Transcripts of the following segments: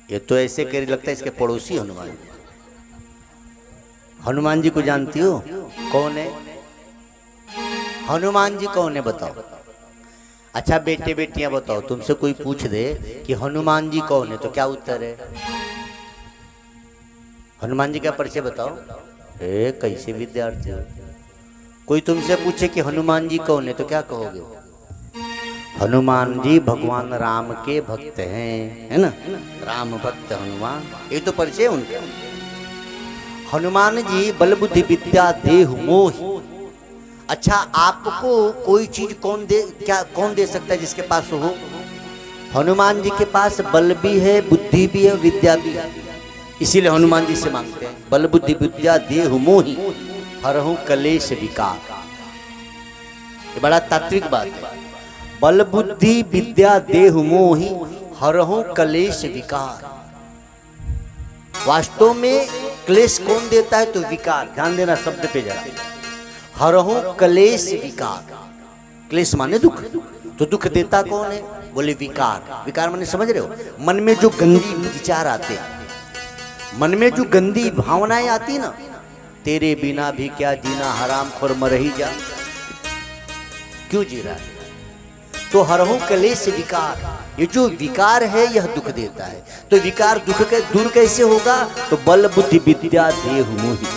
ये तो ऐसे कर लगता है इसके पड़ोसी हनुमान जी। हनुमान जी को जानती हो? कौन है हनुमान जी? कौन है बताओ? अच्छा बेटे बेटियां बताओ, तुमसे कोई पूछ दे कि हनुमान जी कौन है तो क्या उत्तर है? हनुमान जी का परिचय बताओ। कैसे विद्यार्थी हो? कोई तुमसे पूछे कि हनुमान जी कौन है तो क्या कहोगे? हनुमान जी भगवान राम के भक्त हैं, है ना? राम भक्त हनुमान, ये तो परिचय उनका। हनुमान जी बल बुद्धि विद्या देहु मोह। अच्छा आपको कोई चीज कौन दे सकता है जिसके पास हो? हनुमान जी के पास बल भी है, बुद्धि भी है, विद्या भी है। इसीलिए हनुमान जी से मांगते हैं बल बुद्धि विद्या देहु मोहि हरहु कलेश विकार। ये बड़ा तात्विक बात है। बल बुद्धि विद्या देहु मोहि हरहु कलेश विकार। वास्तव में क्लेश कौन देता है? तो विकार। ध्यान देना शब्द पे जरा। हरहु कलेश विकार। क्लेश माने दुख, तो दुख देता कौन है? बोले विकार। विकार माने समझ रहे हो? मन में जो गंदी विचार आते, मन में जो गंदी भावनाएं आती ना, तेरे बिना भी क्या जीना, हराम खोर मर ही जा, क्यों जी रहा है? तो हरहु कलेश विकार। ये जो विकार है यह दुख देता है। तो विकार दुख के दूर कैसे होगा? तो बल बुद्धि विद्या देहु मोहि।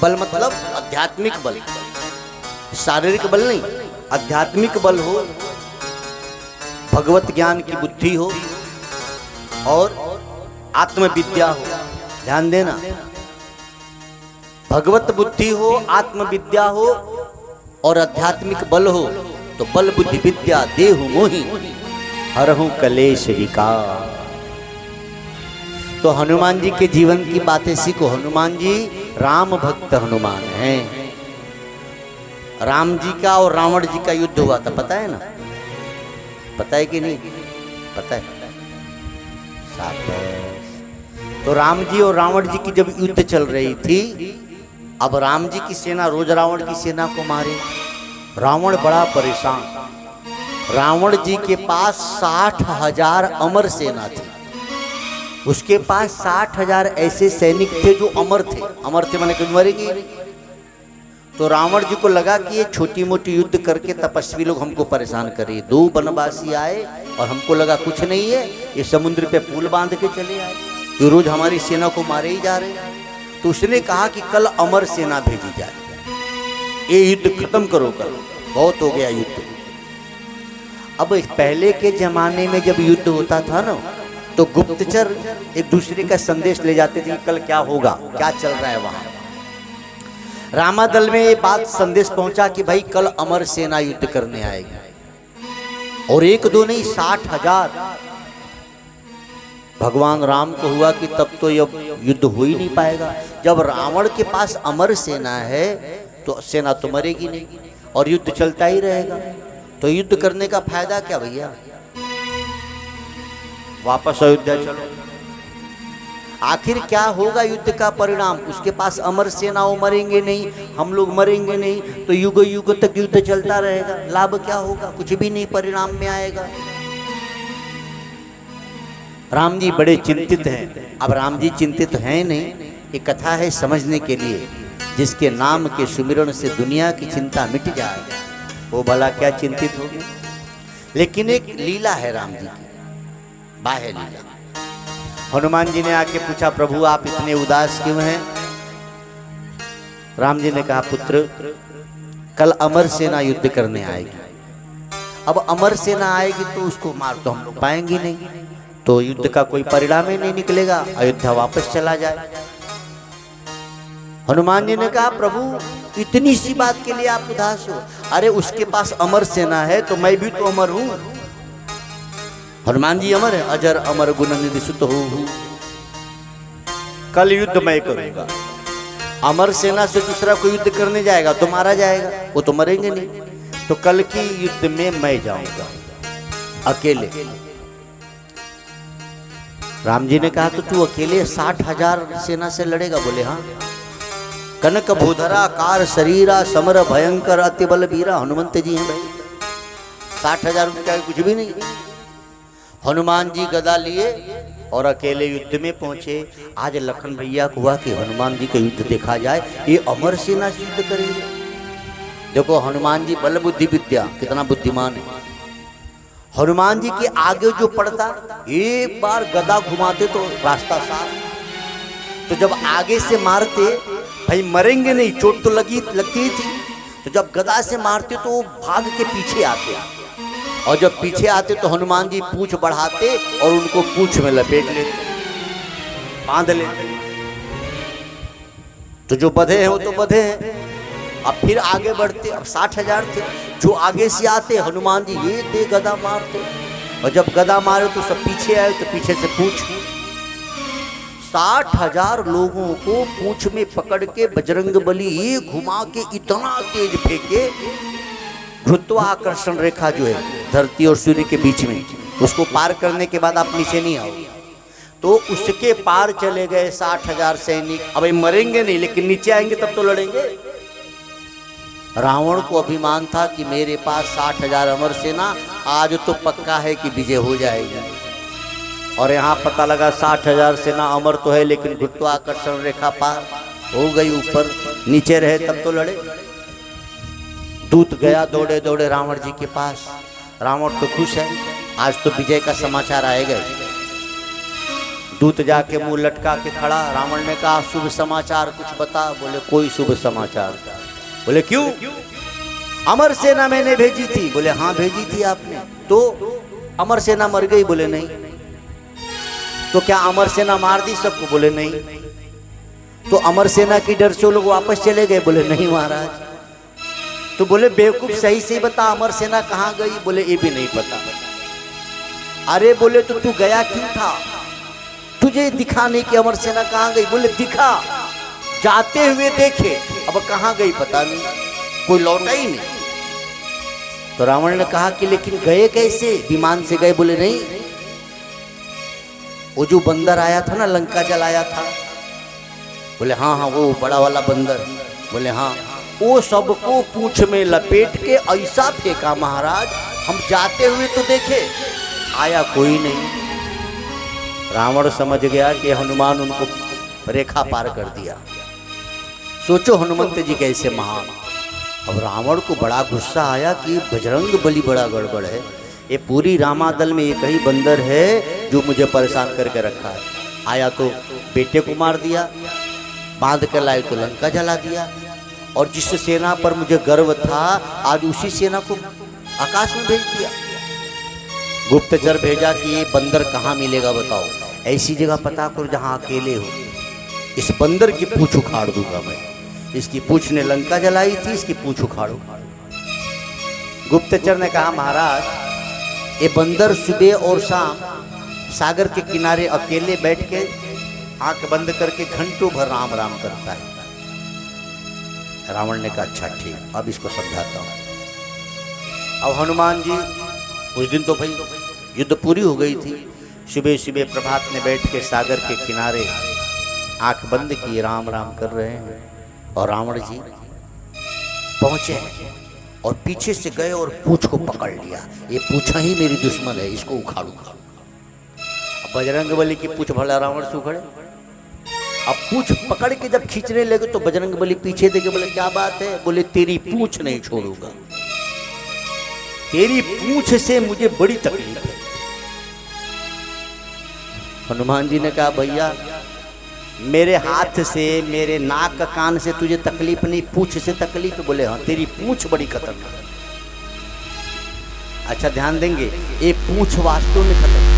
बल मतलब आध्यात्मिक बल, शारीरिक बल नहीं, आध्यात्मिक बल हो, भगवत ज्ञान की बुद्धि हो और आत्मविद्या हो। ध्यान देना, भगवत बुद्धि हो, आत्मविद्या हो और आध्यात्मिक बल हो। तो बल बुद्धि विद्या देहु मोहि हरहु कलेश विकार। तो हनुमान जी के जीवन की बातें सीखो। हनुमान जी राम भक्त हनुमान हैं। राम जी का और रावण जी का युद्ध हुआ था, पता है ना? पता है कि नहीं? पता है। तो राम जी और रावण जी की जब युद्ध चल रही थी, अब राम जी की सेना रोज रावण की सेना को मारे। रावण बड़ा परेशान। रावण जी के पास 60,000 अमर सेना थी। उसके पास 60,000 ऐसे सैनिक थे जो अमर थे। अमर थे माने कभी मरेंगे। तो रावण जी को लगा कि ये छोटी मोटी युद्ध करके तपस्वी लोग हमको परेशान करे। 2 वनवासी आए और हमको लगा कुछ नहीं है, ये समुद्र पे पुल बांध के चले आए, ये रोज हमारी सेना को मारे ही जा रहे। तो उसने कहा कि कल अमर सेना भेजी जाए, ये युद्ध खत्म करो, करो बहुत हो गया युद्ध। अब पहले के जमाने में जब युद्ध होता था ना, तो गुप्तचर एक दूसरे का संदेश ले जाते थे कि कल क्या होगा, क्या चल रहा है वहां। रामादल में ये बात संदेश पहुंचा कि भाई कल अमर सेना युद्ध करने आएगी। और 1-2 नहीं, 60,000। भगवान राम को हुआ कि तब तो ये युद्ध हो ही नहीं पाएगा। जब रावण के पास अमर सेना है तो सेना तो मरेगी नहीं और युद्ध चलता ही रहेगा। तो युद्ध करने का फायदा क्या भैया? वापस अयोध्या चलो। आखिर क्या होगा युद्ध का परिणाम? उसके पास अमर सेना, वो मरेंगे नहीं, हम लोग मरेंगे नहीं, तो युग युग तक युद्ध चलता रहेगा। लाभ क्या होगा? कुछ भी नहीं परिणाम में आएगा। राम जी बड़े चिंतित हैं। अब राम जी चिंतित हैं नहीं, एक कथा है समझने के लिए। जिसके नाम के सुमिरन से दुनिया की चिंता मिट जाए, वो भला क्या चिंतित होगी। लेकिन एक लीला है राम जी की, बाह्य लीला। हनुमान जी ने आके पूछा, प्रभु आप इतने उदास क्यों हैं? राम जी ने कहा, पुत्र कल अमर सेना युद्ध करने आएगी। अब अमर सेना आएगी तो उसको मार तो हम लोग पाएंगे नहीं, तो युद्ध का कोई परिणाम ही नहीं निकलेगा, अयोध्या वापस चला जाए। हनुमान जी ने कहा, प्रभु इतनी सी बात के लिए आप उदास हो? अरे उसके पास अमर सेना है तो मैं भी तो अमर हूं। हनुमान जी अमर है, अजर अमर गुणनिधि सुत हूँ। कल युद्ध मैं करूंगा। अमर सेना से दूसरा कोई युद्ध करने जाएगा तो मारा जाएगा, वो तो मरेंगे नहीं। तो कल की युद्ध में मैं जाऊंगा अकेले। राम जी ने कहा, तो तू अकेले 60,000 सेना से लड़ेगा? बोले हाँ। कनक भूधरा कार शरीरा समर भयंकर अति बल वीरा। हनुमंत जी हैं भाई, 60,000 रुपया कुछ भी नहीं। हनुमान जी गदा लिए और अकेले युद्ध में पहुंचे। आज लखन भैया को हुआ कि हनुमान जी का युद्ध देखा जाए, ये अमर सेना से युद्ध करेंगे। देखो हनुमान जी बल बुद्धि विद्या कितना बुद्धिमान है। हनुमान जी के आगे जो पड़ता, एक बार गदा घुमाते तो रास्ता साफ। तो जब आगे से मारते, भाई मरेंगे नहीं, चोट तो लगती ही थी। तो जब गदा से मारते तो वो भाग के पीछे आते, और जब पीछे आते तो हनुमान जी पूंछ बढ़ाते और उनको पूंछ में लपेट लेते, बांध लेते। तो जो बधे हैं वो तो बधे हैं। अब फिर आगे बढ़ते, अब 60,000 थे। जो आगे से आते हनुमान जी ये दे गदा मारते, और जब गदा मारे तो सब पीछे आए तो पीछे से पूंछ। 60,000 लोगों को पूंछ में पकड़ के बजरंग बली ये घुमा के इतना तेज फेंके, गुरुत्वाकर्षण रेखा जो है धरती और सूर्य के बीच में, उसको पार करने के बाद आप नीचे नहीं आओ, तो उसके पार चले गए 60,000 सैनिक। अब मरेंगे नहीं, लेकिन नीचे आएंगे तब तो लड़ेंगे। रावण को अभिमान था कि मेरे पास 60,000 अमर सेना, आज तो पक्का है कि विजय हो जाएगी। और यहाँ पता लगा 60,000 सेना अमर तो है, लेकिन गुरुत्वाकर्षण रेखा पार हो गई ऊपर, नीचे रहे तब तो लड़े। दूत गया दौड़े दौड़े रावण जी के पास। रावण तो खुश है, आज तो विजय का समाचार आएगा। दूत जाके मुंह लटका के खड़ा। रावण ने कहा शुभ समाचार कुछ बता। बोले कोई शुभ समाचार। बोले क्यों? अमर सेना मैंने भेजी थी। बोले हाँ भेजी थी आपने, तो अमर सेना मर गई। बोले नहीं। तो क्या अमर सेना मार दी सबको? बोले नहीं। तो अमर सेना की डर से लोग वापस चले गए? बोले नहीं महाराज। तो बोले बेवकूफ सही से बता अमर सेना कहाँ गई? बोले ये भी नहीं पता। अरे बोले तो तू गया क्यों था? तुझे दिखा नहीं कि अमर सेना कहाँ गई? बोले दिखा, जाते हुए देखे, अब कहाँ गई पता नहीं, कोई लौटा ही नहीं। तो रावण ने कहा कि लेकिन गए कैसे? विमान से गए? बोले नहीं। वो जो बंदर आया था ना, लंका जलाया था। बोले हाँ हाँ वो बड़ा वाला बंदर। बोले हाँ, वो सबको पूंछ में लपेट के ऐसा फेंका महाराज, हम जाते हुए तो देखे, आया कोई नहीं। रावण समझ गया कि हनुमान उनको रेखा पार कर दिया। सोचो हनुमंत जी कैसे महान। अब रावण को बड़ा गुस्सा आया कि बजरंग बली बड़ा गड़बड़ है, ये पूरी रामादल में एक ही बंदर है जो मुझे परेशान करके रखा है। आया तो बेटे को मार दिया, बांध कर लाए तो लंका जला दिया, और जिस सेना पर मुझे गर्व था आज उसी सेना को आकाश में भेज दिया। गुप्तचर भेजा कि ये बंदर कहाँ मिलेगा बताओ, ऐसी जगह पता करो जहाँ अकेले हो, इस बंदर की पूंछ उखाड़ दूंगा मैं। इसकी पूंछ ने लंका जलाई थी, इसकी पूंछ उखाड़ो। गुप्तचर ने कहा महाराज ये बंदर सुबह और शाम सागर के किनारे अकेले बैठ के आंख बंद करके घंटों भर राम राम करता है। रावण ने कहा अच्छा ठीक, अब इसको समझाता हूँ। अब हनुमान जी उस दिन तो भाई युद्ध पूरी हो गई थी। सुबह सुबह प्रभात में बैठ के सागर के किनारे आंख बंद किए राम राम कर रहे हैं, और रावण जी पहुंचे हैं और पीछे से गए और पूंछ को पकड़ लिया। ये पूंछा ही मेरी दुश्मन है, इसको उखाड़ूंगा। अब बजरंग बली की पूंछ भला रावण से उखड़े। अब पूंछ पकड़ के जब खींचने लगे तो बजरंग बली पीछे देखे, बोले क्या बात है? बोले तेरी पूंछ नहीं छोड़ूंगा, तेरी पूंछ से मुझे बड़ी तकलीफ है। हनुमान जी ने कहा भैया मेरे हाथ से, मेरे नाक कान से तुझे तकलीफ नहीं, पूंछ से तकलीफ। बोले हाँ तेरी पूंछ बड़ी खतरनाक। अच्छा ध्यान देंगे, ये पूंछ वास्तव में खतरनाक।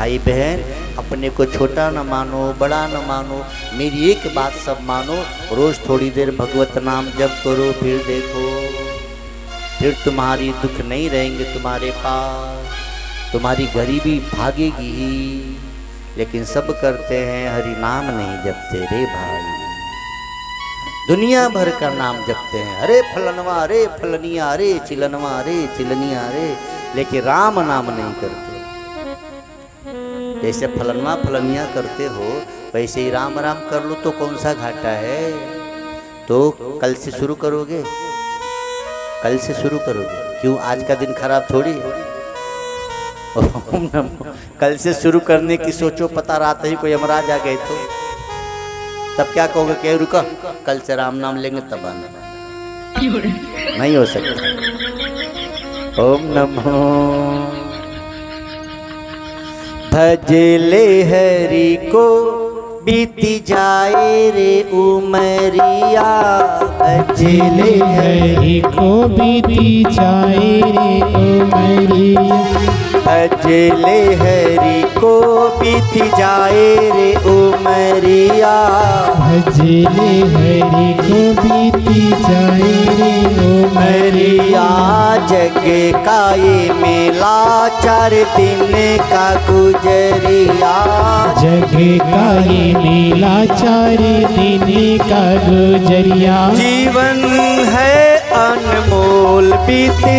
भाई बहन, अपने को छोटा न मानो, बड़ा न मानो, मेरी एक बात सब मानो। रोज थोड़ी देर भगवत नाम जप करो, फिर देखो, फिर तुम्हारी दुख नहीं रहेंगे तुम्हारे पास, तुम्हारी गरीबी भागेगी ही। लेकिन सब करते हैं, हरि नाम नहीं जपते रे भाई। दुनिया भर का नाम जपते हैं, अरे फलनवा, अरे फलनिया, अरे चिलनवा, अरे चिलनिया, अरे, लेकिन राम नाम नहीं करते। जैसे फलनवा फलनिया करते हो, वैसे ही राम राम कर लो तो कौन सा घाटा है। तो कल से शुरू करोगे, कल से शुरू करोगे, क्यों आज का दिन खराब थोड़ी है। कल से शुरू करने की सोचो, पता रात ही कोई यमराज आ गए तो तब क्या कहोगे, कह रुका कल से राम नाम लेंगे तब आना, नहीं हो सकता। ओम नमो भजले हरि को बीती जाए रे उमरिया, भजले हरि को बीती जाए रे उमरिया, भजले हरि को बीती जाए रे उमरिया, भजले हरि को बीती जाए रे उमरिया। जग का ये मेला 4 दिन का गुजरिया, जग का ये मेला 4 दिन का गुजरिया। जीवन है अनमोल बीते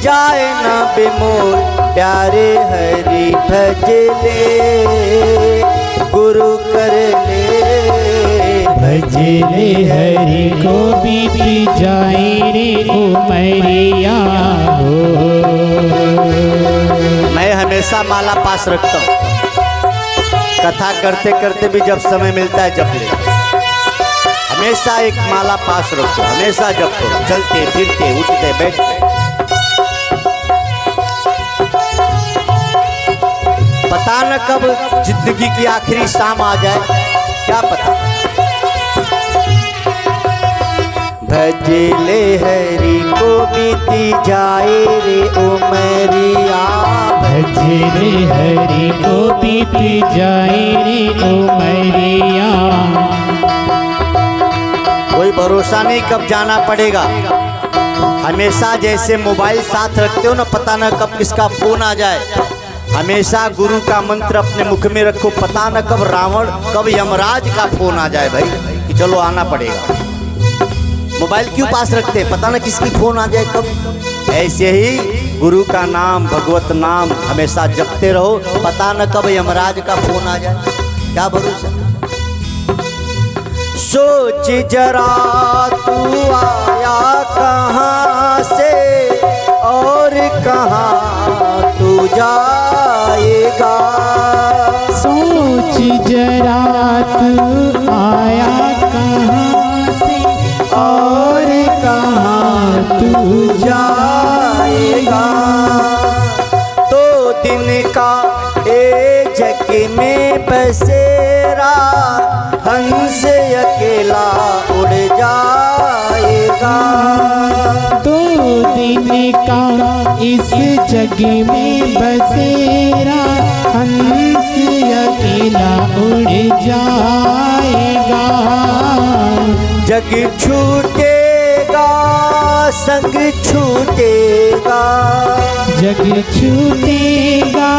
जाए ना बेमोल, प्यारे हरि भजले गुरु कर ले, भजले हरि को बीती जाए रे उमरिया हो। मैं हमेशा माला पास रखता हूँ, कथा करते करते भी जब समय मिलता है जप ले, हमेशा एक माला पास रखो, हमेशा जप करो, चलते फिरते उठते बैठते। पता न कब जिंदगी की आखिरी शाम आ जाए, क्या पता। भजले हरि को बीती जाए रे उमरिया, भजले हरि को बीती जाए रे उमरिया। कोई भरोसा नहीं कब जाना पड़ेगा। हमेशा जैसे मोबाइल साथ रखते हो ना, पता न कब किसका फोन आ जाए। हमेशा गुरु का मंत्र अपने मुख में रखो, पता न कब रावण, कब यमराज का फोन आ जाए भाई कि चलो आना पड़ेगा। मोबाइल क्यों पास रखते हैं, पता न किसकी फोन आ जाए कब। ऐसे ही गुरु का नाम, भगवत नाम हमेशा जपते रहो, पता न कब यमराज का फोन आ जाए, क्या भरोसा। सोच जरा तू आया कहाँ से और कहाँ तू जाएगा, सोच जरा तू आया कहाँ से और कहाँ तू जाएगा। तो दिन का ए जग में बसेरा, हंस अकेला उड़ जाएगा। तो दिन का इस जग में बसेरा, हंस अकेला उड़ जाएगा। जग छूटेगा संग छूटेगा, जग छूटेगा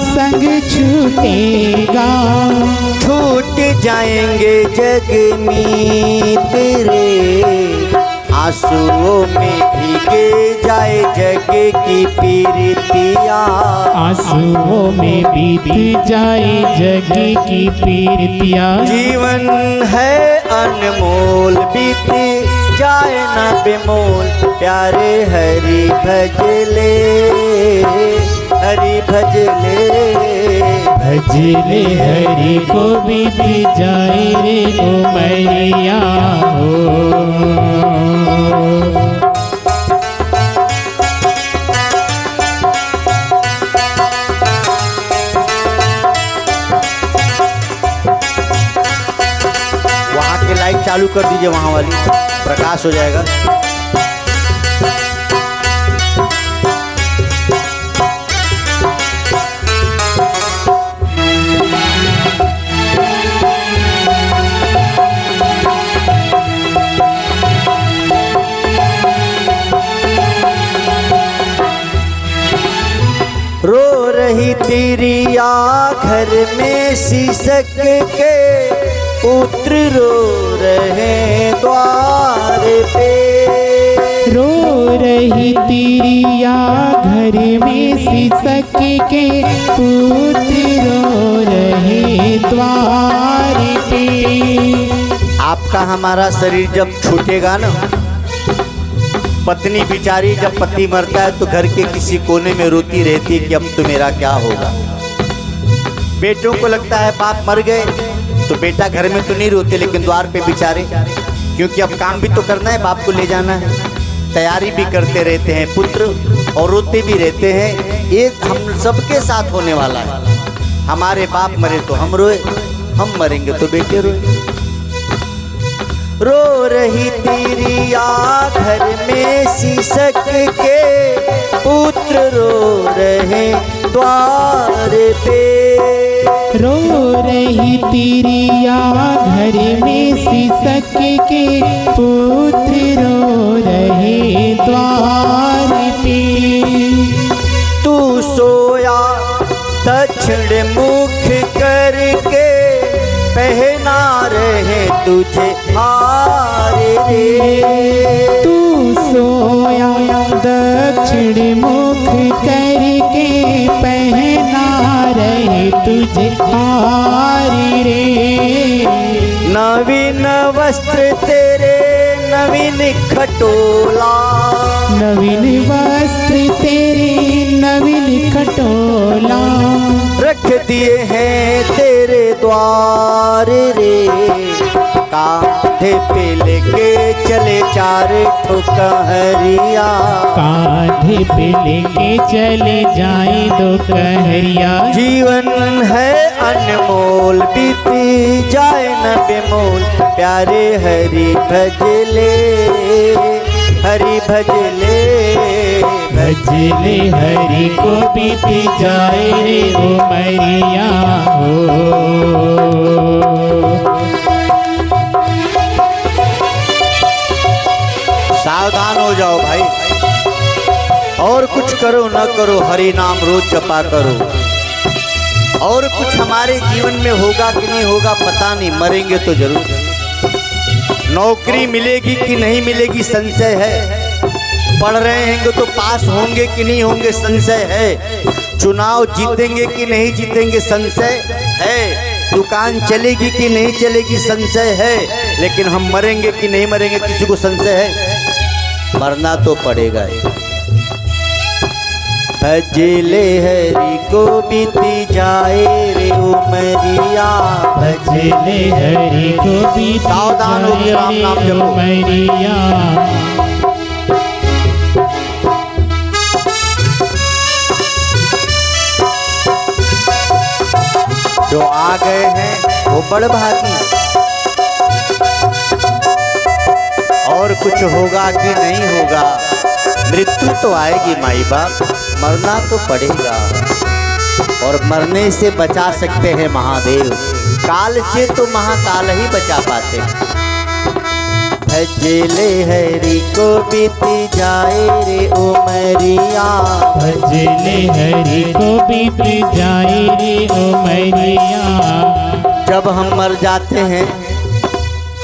संग छूटेगा। छूट जाएंगे जग में तेरे, आंसुओं में भीगे जाए जग की पीरतिया, आंसुओं में बीत जाए जग की पीरतिया। जीवन है अनमोल बीते जाए ना बेमोल, प्यारे हरि भजले, हरि भजले, भजले हरि को बीती जाए रे उमरिया हो। वहाँ की लाइट चालू कर दीजिए, वहाँ वाली प्रकाश हो जाएगा। तिरिया घर में सिसक के पुत्र रो रहे द्वार पे। रो रही तिरिया घर में सिसक के पुत्र रो रहे द्वार पे। आपका हमारा शरीर जब छूटेगा ना, पत्नी बिचारी जब पति मरता है तो घर के किसी कोने में रोती रहती है कि अब तो मेरा क्या होगा। बेटों को लगता है बाप मर गए तो बेटा घर में तो नहीं रोते, लेकिन द्वार पे बिचारे, क्योंकि अब काम भी तो करना है, बाप को ले जाना है, तैयारी भी करते रहते हैं पुत्र और रोते भी रहते हैं। ये हम सबके साथ होने वाला है। हमारे बाप मरे तो हम रोए, हम मरेंगे तो बेटे रोए। रो रही तिरिया घर में सिसक के पुत्र रो रहे द्वार पे। रो रही तिरिया घर में सिसक के पुत्र रो रहे द्वार पे। तू सोया दक्षिण मुख करके पहना रहे तुझे हार रे। तू सोया दक्षिण मुख करके पहना रहे तुझे हार रे। नवीन वस्त्र तेरे नवीन खटोला, नवीन वस्त्र तेरे नवीन खटोला रख दिए हैं तेरे द्वार रे। कांधे पे लेके चले चार ठोकरिया, कांधे पे लेके चले जाए दोपहरिया। जीवन है अनमोल बीती जाए न बेमोल, प्यारे हरि भजले हरि भजले। भजले हरि को बीती जाए रे उमरिया हो। सावधान हो जाओ भाई, और कुछ करो न करो, हरि नाम रोज जपा करो। और कुछ हमारे जीवन में होगा कि नहीं होगा पता नहीं, मरेंगे तो जरूर। नौकरी मिलेगी कि नहीं मिलेगी संशय है, पढ़ रहे हैं तो पास होंगे कि नहीं होंगे संशय है, चुनाव जीतेंगे कि नहीं जीतेंगे संशय है, दुकान चलेगी कि नहीं चलेगी संशय है, लेकिन हम मरेंगे कि नहीं मरेंगे किसी को संशय है? मरना तो पड़ेगा ही। भजले हरि को बीती जाए रे उमरिया, भजले हरि को बीती सावधान हो गए, राम नाम जाए रे जपो। उमरिया। जो आ गए हैं वो बड़ भागी, और कुछ होगा कि नहीं होगा, मृत्यु तो आएगी माई बाप, मरना तो पड़ेगा। और मरने से बचा सकते हैं महादेव, काल से तो महाकाल ही बचा पाते हैं। भजले हरि को बीती जाए रे उमरिया, भजले हरि को बीती जाए रे उमरिया। जब हम मर जाते हैं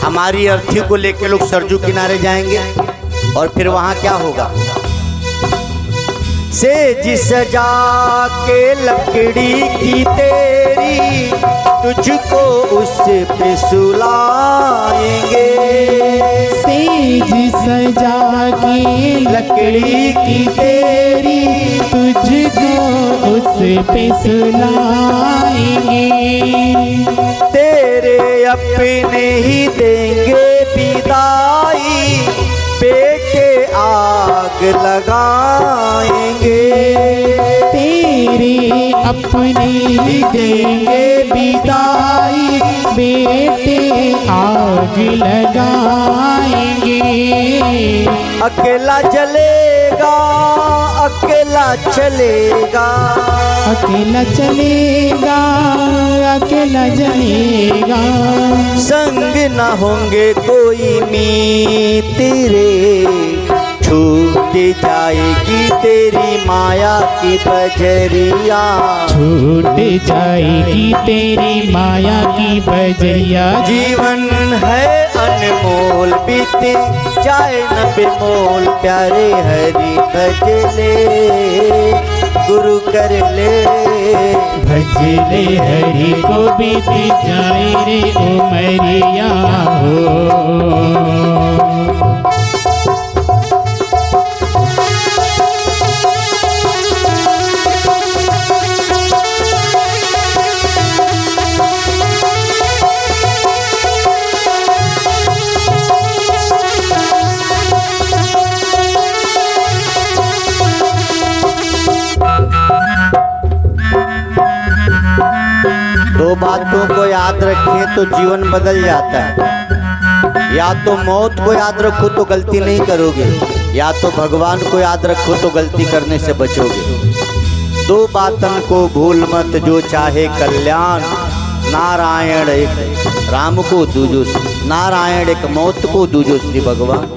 हमारी अर्थी को लेकर लोग सरजू किनारे जाएंगे, और फिर वहां क्या होगा? सेज सजा के लकड़ी की तेरी, तुझको उस पे सुलाएंगे। सेज सजा के लकड़ी की तेरी, तुझको उस पे सुलाएंगे। तेरे अपने ही देंगे विदाई, बेटे आग लगाएंगे। तेरे अपने ही देंगे विदाई, बेटे आग लगाएंगे। अकेला जलेगा अकेला चलेगा, अकेला चलेगा अकेला जलेगा। संग न होंगे कोई मीत रे, छूट जाएगी तेरी माया की बजरिया, छूट जाएगी तेरी माया की बजरिया। जीवन है अनमोल बीते जाए न बेमोल, प्यारे हरि भजले गुरु कर ले, भजले हरि को बीती जाए रे उमरिया हो। दो बातों को याद रखें तो जीवन बदल जाता है। या तो मौत को याद रखो तो गलती नहीं करोगे, या तो भगवान को याद रखो तो गलती करने से बचोगे। दो बातन को भूल मत जो चाहे कल्याण, नारायण एक राम को दूजो, नारायण एक मौत को दूजो श्री भगवान।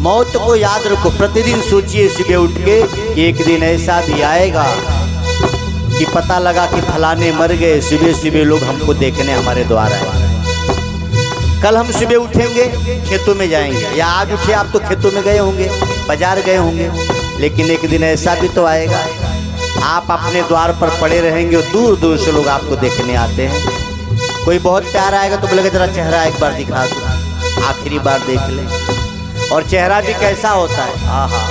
मौत को याद रखो, प्रतिदिन सोचिए सुबह उठ के कि एक दिन ऐसा भी आएगा कि पता लगा कि फलाने मर गए, सुबह सुबह लोग हमको देखने हमारे द्वार आए। कल हम सुबह उठेंगे खेतों में जाएंगे, या आज उठे आप तो खेतों में गए होंगे, बाजार गए होंगे, लेकिन एक दिन ऐसा भी तो आएगा आप अपने द्वार पर पड़े रहेंगे और दूर दूर से लोग आपको देखने आते हैं। कोई बहुत प्यार आएगा तो बोलेगा जरा चेहरा एक बार दिखा दो, आखिरी बार देख ले। और चेहरा भी कैसा होता है, आहा,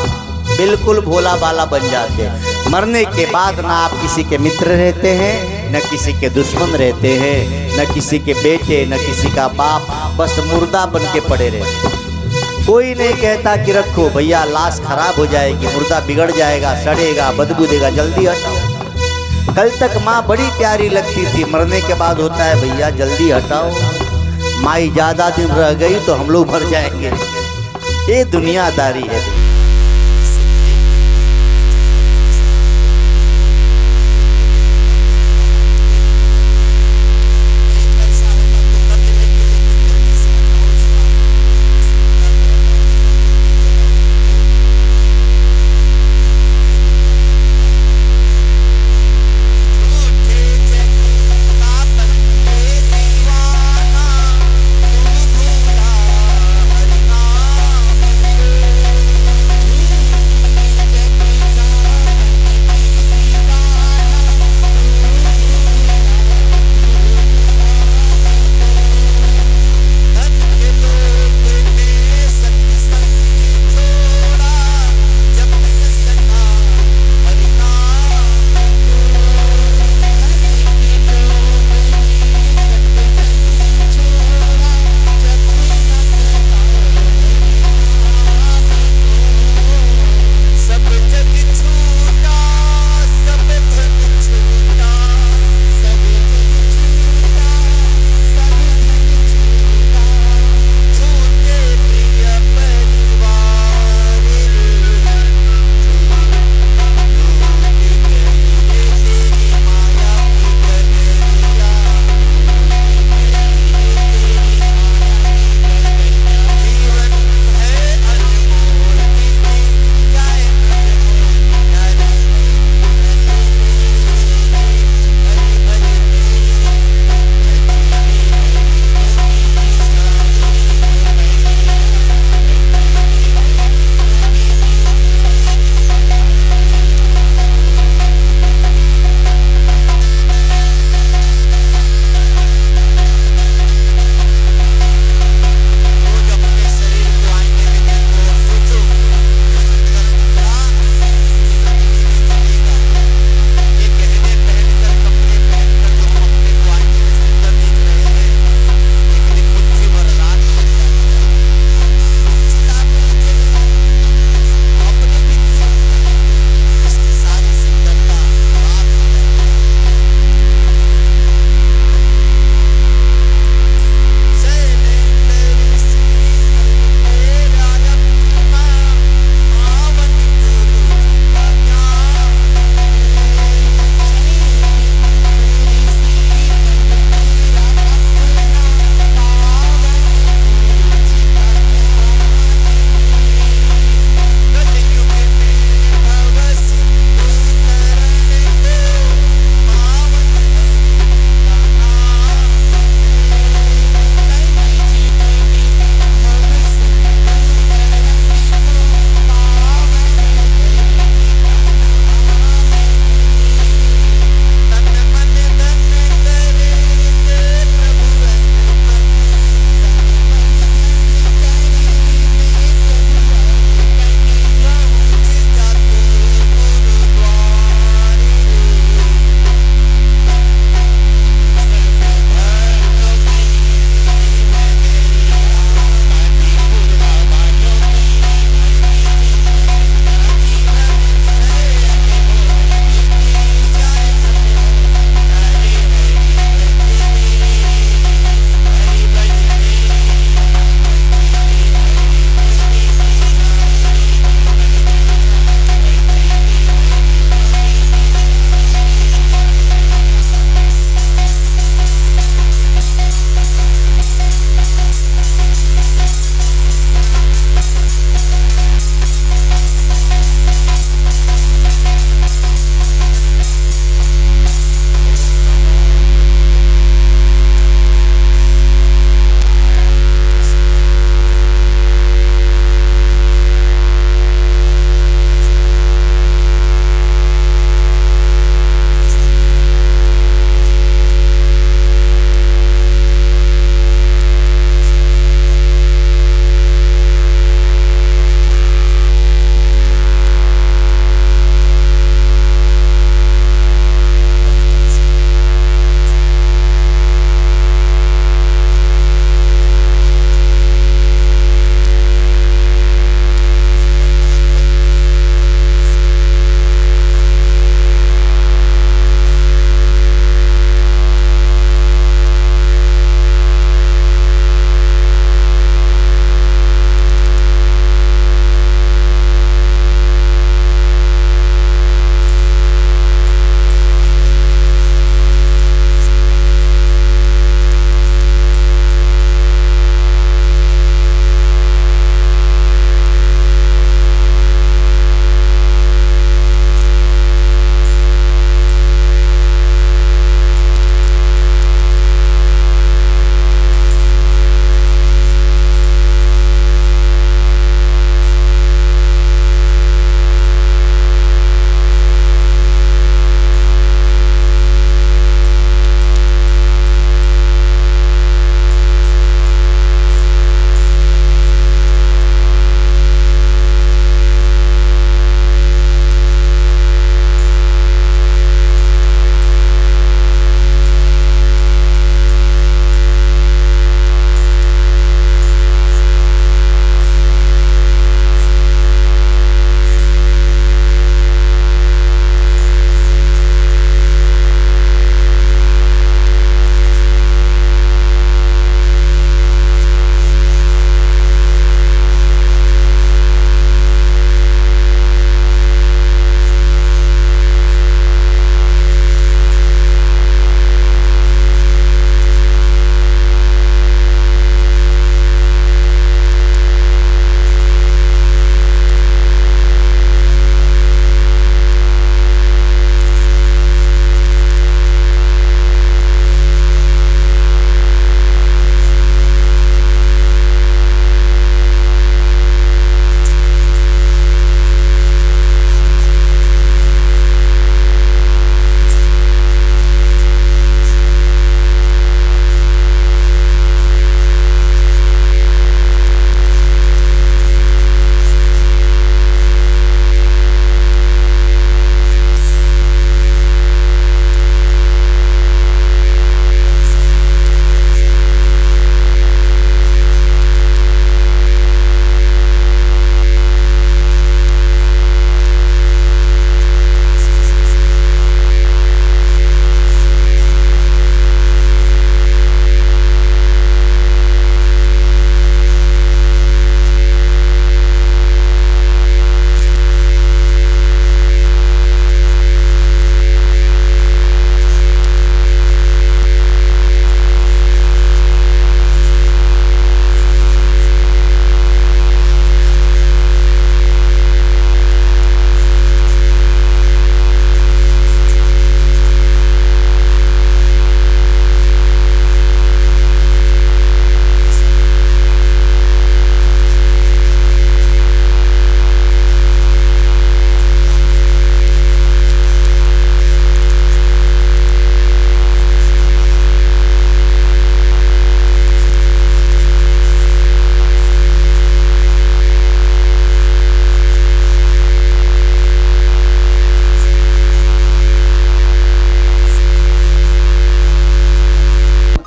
बिल्कुल भोला बाला बन जाते हैं। मरने के बाद ना आप किसी के मित्र रहते हैं, न किसी के दुश्मन रहते हैं, न किसी के बेटे, न किसी का बाप, बस मुर्दा बन के पड़े रहते हैं। कोई नहीं कहता कि रखो भैया लाश खराब हो जाएगी, मुर्दा बिगड़ जाएगा, सड़ेगा, बदबू देगा, जल्दी हटाओ। कल तक माँ बड़ी प्यारी लगती थी, मरने के बाद होता है भैया जल्दी हटाओ, माई ज़्यादा दिन रह गई तो हम लोग मर जाएंगे। ये दुनियादारी है।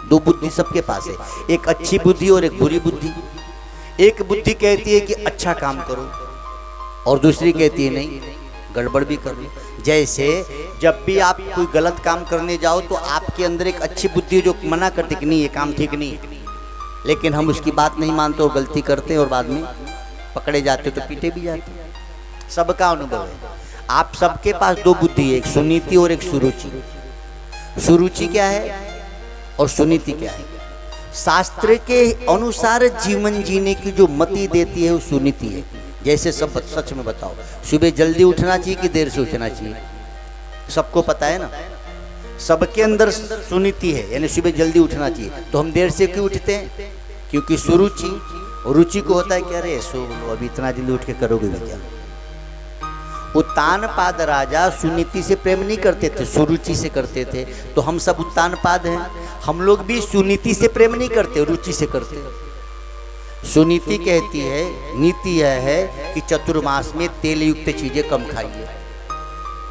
दो बुद्धि सबके पास है, एक अच्छी बुद्धि और एक बुरी बुद्धि। एक बुद्धि कहती है कि अच्छा काम करो और दूसरी कहती है नहीं, गड़बड़ भी कर लो। जैसे जब भी आप कोई गलत काम करने जाओ तो आपके अंदर एक अच्छी बुद्धि जो मना करती कि नहीं ये काम ठीक नहीं, लेकिन हम उसकी बात नहीं मानते और गलती करते और बाद में पकड़े जाते तो पीटे भी जाते। सबका अनुभव है। आप सबके पास दो बुद्धि है, एक सुनीति और एक सुरुचि। सुरुचि क्या है और सुनीति क्या है? शास्त्र के अनुसार जीवन जीने की जो मति देती है वो सुनीति है। जैसे सब सच में बताओ, सुबह जल्दी उठना चाहिए कि देर से उठना चाहिए? सबको पता है ना, सबके अंदर सुनीति है, यानी सुबह जल्दी उठना चाहिए। तो हम देर से क्यों उठते हैं? क्योंकि सुरुचि, रुचि को होता है कि अरे सो अभी इतना जल्दी उठ के करोगे भी क्या। उत्तानपाद राजा सुनीति से प्रेम नहीं करते थे, सुरुचि से करते थे। तो हम सब उत्तानपाद हैं, हम लोग भी सुनीति से प्रेम नहीं करते, रुचि से करते। सुनीति कहती है, नीति यह है कि चतुर्मास में तेल युक्त चीजें कम खाइए।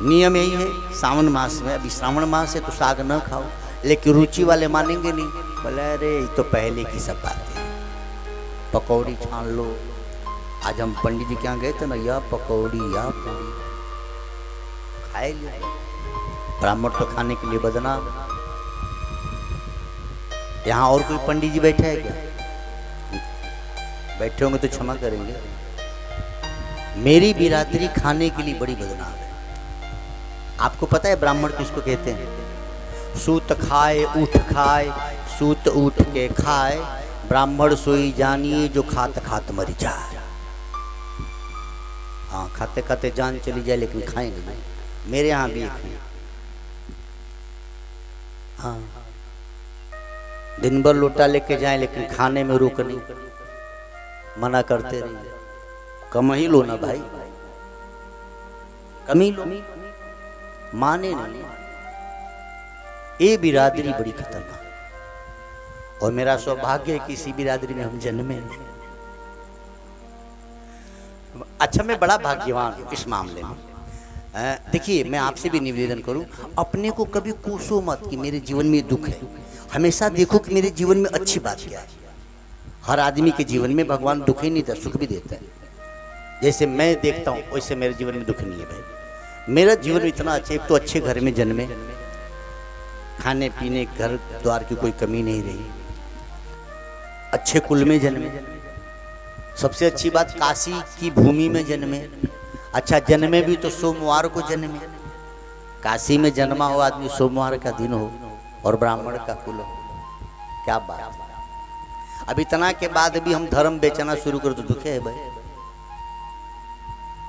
नियम यही है। सावन मास में, अभी श्रावण मास है तो साग न खाओ, लेकिन रुचि वाले मानेंगे नहीं, बोले अरे ये तो पहले की सब बातें, पकौड़ी छान लो। आज हम पंडित जी के यहाँ गए थे ना, या पकौड़ी या पूरी खाए लिए। ब्राह्मण तो खाने के लिए बदनाम। यहाँ और कोई पंडित जी बैठे हैं क्या? बैठे होंगे तो क्षमा करेंगे। मेरी बिरादरी खाने के लिए बड़ी बदनाम है। आपको पता है ब्राह्मण किसको कहते हैं? सूत खाए उठ खाए, सूत उठ के खाए, ब्राह्मण सोई जानिए जो खात खात मर जाए। हाँ, खाते खाते जान चली जाए लेकिन खाएंगे नहीं। मेरे यहाँ भी एक है, हाँ, दिन भर लोटा लेके जाए लेकिन खाने में रोक नहीं, मना करते रहिए। कम ही लो ना भाई, कम ही लो, माने नहीं। ये बिरादरी बड़ी खतरनाक, और मेरा सौभाग्य है कि इसी बिरादरी में हम जन्मे। अच्छा, मैं बड़ा भाग्यवान हूँ इस मामले में। देखिए, मैं आपसे भी निवेदन करूं, अपने को कभी कोसो मत कि मेरे जीवन में दुख है। हमेशा देखो कि मेरे जीवन में अच्छी बात क्या है। हर आदमी के जीवन में भगवान दुख ही नहीं देता, सुख भी देता है। जैसे मैं देखता हूँ वैसे मेरे जीवन में दुख नहीं है भाई। मेरा जीवन इतना अच्छा, एक तो अच्छे घर में जन्मे, खाने पीने घर द्वार की कोई कमी नहीं रही, अच्छे कुल में जन्मे, सबसे अच्छी बात काशी की भूमि में जन्मे। अच्छा, जन्मे भी तो सोमवार को जन्मे। काशी में जन्मा हो आदमी, सोमवार का दिन हो और ब्राह्मण का कुल हो, क्या बात। अब इतना के बाद भी हम धर्म बेचना शुरू कर तो दुख है भाई।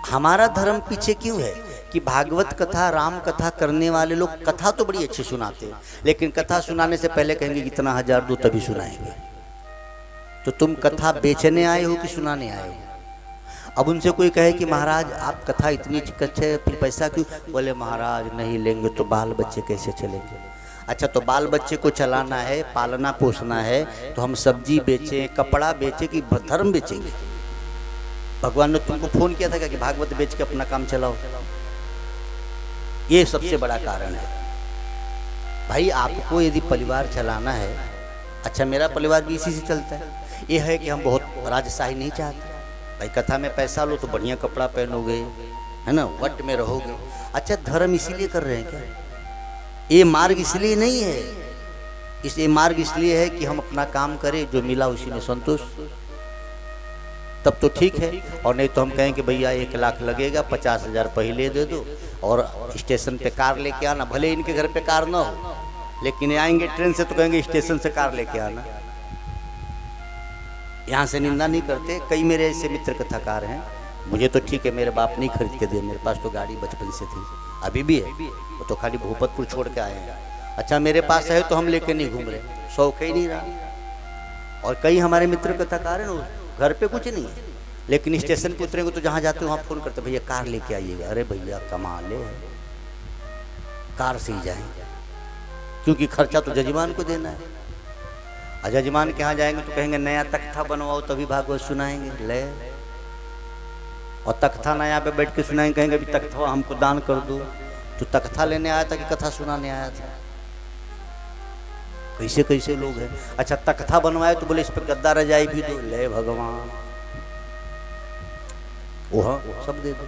हमारा धर्म पीछे क्यों है कि भागवत कथा, राम कथा करने वाले लोग कथा तो बड़ी अच्छी सुनाते हैं, लेकिन कथा सुनाने से पहले कहेंगे कितना हजार दो तभी सुनाएंगे। तो तुम कथा बेचने आए हो कि सुनाने आए हो? अब उनसे कोई कहे कि महाराज आप कथा इतनी अच्छे, फिर पैसा क्यों? बोले महाराज नहीं लेंगे तो बाल बच्चे कैसे चलेंगे। अच्छा, तो बाल बच्चे को चलाना है, पालना पोसना है, तो हम सब्जी बेचें, कपड़ा बेचें कि धर्म बेचेंगे? भगवान ने तुमको फोन किया था क्या कि भागवत बेच के अपना काम चलाओ? ये सबसे बड़ा कारण है भाई। आपको यदि परिवार चलाना है, अच्छा मेरा परिवार भी इसी से चलता है, ये है कि हम बहुत राजशाही नहीं चाहते भाई। कथा में पैसा लो तो बढ़िया कपड़ा पहनोगे, है ना, वट में रहोगे। अच्छा, धर्म इसीलिए कर रहे हैं क्या? ये मार्ग इसलिए नहीं है, ये मार्ग इसलिए है कि हम अपना काम करें, जो मिला उसी में संतोष, तब तो ठीक है। और नहीं तो हम कहें कि भैया 1 लाख लगेगा, 50,000 पहले दे दो और स्टेशन पे कार लेके आना। भले इनके घर पे कार ना हो, लेकिन आएंगे ट्रेन से तो कहेंगे स्टेशन से कार लेके आना। यहाँ से निंदा नहीं करते, कई मेरे ऐसे मित्र कथाकार हैं। मुझे तो ठीक है, मेरे बाप नहीं खरीद के दिए, मेरे पास तो गाड़ी बचपन से थी, अभी भी है, वो तो खाली भूपतपुर छोड़ के आए हैं। अच्छा, मेरे पास है तो हम लेके नहीं घूम रहे, शौक ही नहीं रहा। और कई हमारे मित्र कथाकार हैं, घर पे कुछ नहीं है, लेकिन स्टेशन पे उतरेंगे तो जहाँ जाते हैं वहाँ फ़ोन करते, भैया कार लेके आइएगा। अरे भैया कमाल है, कार से ही जाएंगे, क्योंकि खर्चा तो जजमान को देना है। और जजमान के यहाँ जाएंगे तो कहेंगे नया तख्ता बनवाओ तभी भागवत सुनाएंगे, ले। और तख्ता नया पे बैठ के सुनाएंगे, कहेंगे अभी तख्ता हमको दान कर दो। तो तख्ता लेने आया था कि कथा सुनाने आया था? कैसे कैसे लोग हैं। अच्छा तख्ता बनवाए तो बोले इस पर गद्दा रजाई भी दो, ले भगवान वो हाँ सब दे दो।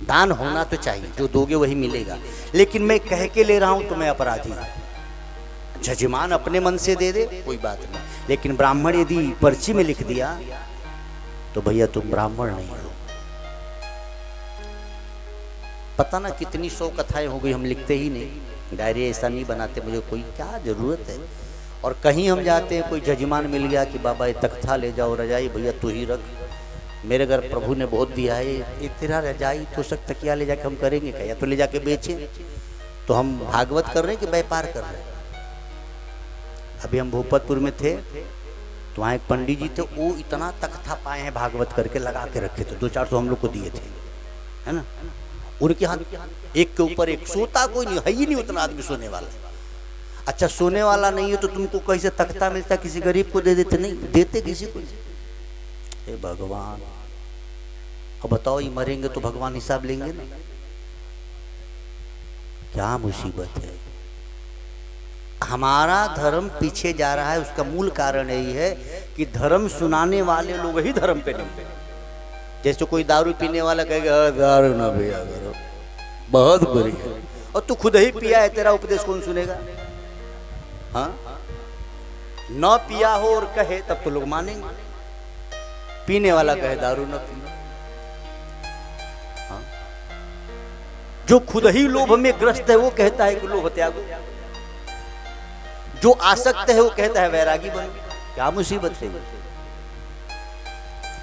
दान होना तो चाहिए, जो दोगे वही मिलेगा, लेकिन मैं कह के ले रहा हूं तो मैं अपराधी हूं। जजमान अपने मन से दे दे कोई बात नहीं, लेकिन ब्राह्मण यदि पर्ची में लिख दिया तो भैया तुम ब्राह्मण नहीं हो। पता ना कितनी 100 कथाएं हो गई, हम लिखते ही नहीं, डायरी ऐसा नहीं बनाते, मुझे कोई क्या जरूरत है। और कहीं हम जाते हैं कोई जजमान मिल गया कि बाबा ये तख्ता ले जाओ, रजाई भैया तू ही रख, मेरे घर प्रभु ने बहुत दिया है, ये तेरा रजाई तो सब तकिया ले जाके हम करेंगे क्या, या तो ले जाके बेचें। तो हम भागवत कर रहे हैं कि व्यापार कर रहे हैं। अभी हम भोपतपुर में थे तो वहाँ एक पंडित जी थे, वो इतना तख्ता पाए हैं भागवत करके लगा के रखे थे, 200-400 हम लोग को दिए थे, है ना। उनके हाथ एक के ऊपर एक, सोता कोई नहीं है ही नहीं उतना आदमी सोने वाला। अच्छा सोने वाला नहीं है तो तुमको कैसे तख्ता मिलता, किसी गरीब को दे देते, नहीं देते किसी को। हे भगवान, अब बताओ ये मरेंगे तो भगवान हिसाब लेंगे ना, क्या मुसीबत है। हमारा धर्म पीछे जा रहा है, उसका मूल कारण यही है कि धर्म सुनाने वाले लोग ही धर्म पे नहीं। जैसे कोई दारू पीने वाला कहेगा दारू ना पिया करो, बहुत बुरी है, और तू खुद ही पिया है, तेरा उपदेश कौन सुनेगा। हाँ न पिया हो और कहे तब तो लोग मानेंगे, पीने वाला कहे दारू ना पियो। हाँ? जो खुद ही लोभ में ग्रस्त है वो कहता है कि लोभ त्यागो, जो आसक्त है वो कहता है वैरागी बनो। क्या मुसीबत है।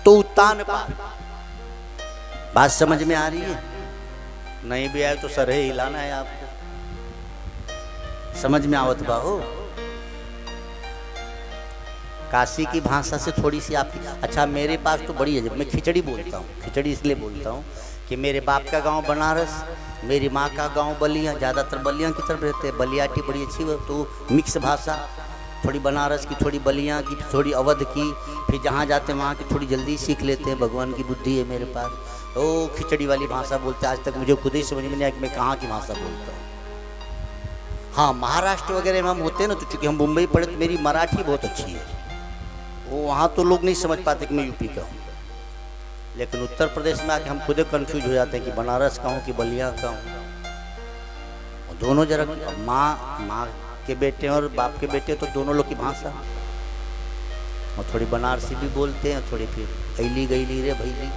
तो उत्तान पाद, बात समझ में आ रही है? नहीं भी आए तो सर ही हिलाना है आपको, समझ में आवत बा हो। काशी की भाषा से थोड़ी सी आपकी, अच्छा मेरे पास तो बड़ी है, मैं खिचड़ी बोलता हूँ, खिचड़ी इसलिए बोलता हूँ कि मेरे बाप का गांव बनारस, मेरी माँ का गांव बलिया, ज़्यादातर बलिया की तरफ रहते हैं, बलियाटी बड़ी अच्छी है, तो मिक्स भाषा, थोड़ी बनारस की, थोड़ी बलिया की, थोड़ी अवध की, फिर जहाँ जाते हैं वहाँ की थोड़ी जल्दी सीख लेते हैं, भगवान की बुद्धि है मेरे पास। तो खिचड़ी वाली भाषा बोलते हैं, आज तक मुझे खुद ही समझ में नहीं आया कि मैं कहाँ की भाषा बोलता हूँ। हाँ महाराष्ट्र वगैरह में हम होते हैं ना, तो चूँकि हम मुंबई पढ़े तो मेरी मराठी बहुत अच्छी है, वो वहाँ तो लोग नहीं समझ पाते कि मैं यूपी का हूँ, लेकिन उत्तर प्रदेश में आके हम खुद कंफ्यूज हो जाते हैं कि बनारस का हूँ कि बलिया का हूँ। दोनों जरा माँ के बेटे और बाप के बेटे तो दोनों लोग की भाषा, और थोड़ी बनारसी भी बोलते हैं, थोड़ी फिर ऐली गईली रे भैली,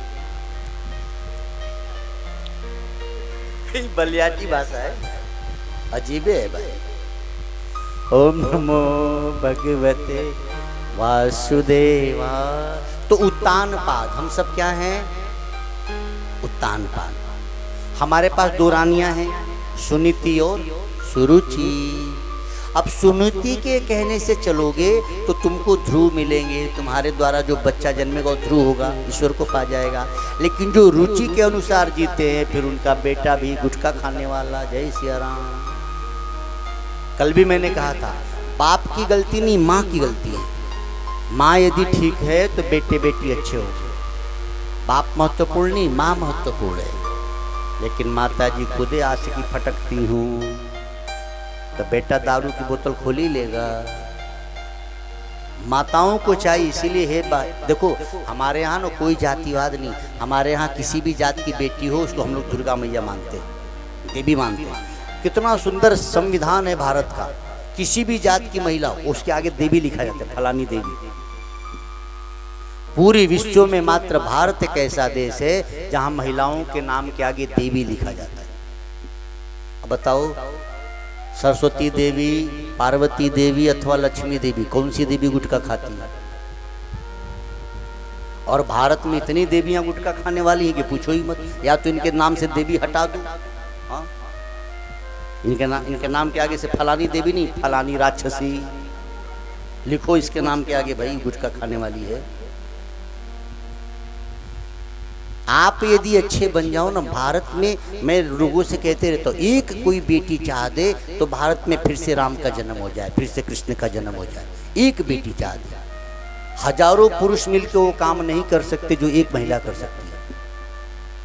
बलियाटी भाषा है, अजीब है भाई। ओम नमो भगवते वासुदेवा। तो उत्तान पाद, हम सब क्या हैं? उत्तान पाद। हमारे पास 2 रानियां हैं, सुनीति और सुरुचि। अब सुनीति के कहने से चलोगे तो तुमको ध्रुव मिलेंगे, तुम्हारे द्वारा जो बच्चा जन्मेगा वो ध्रुव होगा, ईश्वर को पा जाएगा। लेकिन जो रुचि के अनुसार जीते हैं फिर उनका बेटा भी गुटखा खाने वाला। जय सिया राम। कल भी मैंने कहा था, बाप की गलती नहीं, माँ की गलती है। माँ यदि ठीक है तो बेटे बेटी अच्छे हो, बाप महत्वपूर्ण नहीं, माँ महत्वपूर्ण है। लेकिन माता जी खुद आशिकी फटकती हूँ तो बेटा दारू की बोतल खोल ही लेगा। माताओं को चाहिए, इसीलिए है बात। देखो हमारे यहाँ ना कोई जातिवाद नहीं, हमारे यहाँ किसी भी जात की बेटी हो उसको हम लोग दुर्गा मैया मानते हैं, देवी मानते हैं। कितना सुंदर संविधान है भारत का, किसी भी जात की महिला हो उसके आगे देवी लिखा जाता है, फलानी देवी। पूरी विश्व में मात्र भारत एक ऐसा देश है जहां महिलाओं के नाम के आगे देवी लिखा जाता है। अब बताओ, सरस्वती देवी, पार्वती देवी अथवा लक्ष्मी देवी, कौन सी देवी गुटखा खाती है? और भारत में इतनी देवियां गुटखा खाने वाली हैं कि पूछो ही मत। या तो इनके नाम से देवी हटा दो, हाँ इनके नाम के आगे से फलानी देवी नहीं, फलानी राक्षसी लिखो इसके नाम के आगे, भाई गुटखा खाने वाली है। आप यदि अच्छे बन जाओ ना, भारत में मैं लोगों से कहते रहता हूँ, एक कोई बेटी चाह दे तो भारत में फिर से राम का जन्म हो जाए, फिर से कृष्ण का जन्म हो जाए। एक बेटी चाह दे, हजारों पुरुष मिलकर वो काम नहीं कर सकते जो एक महिला कर सकती है।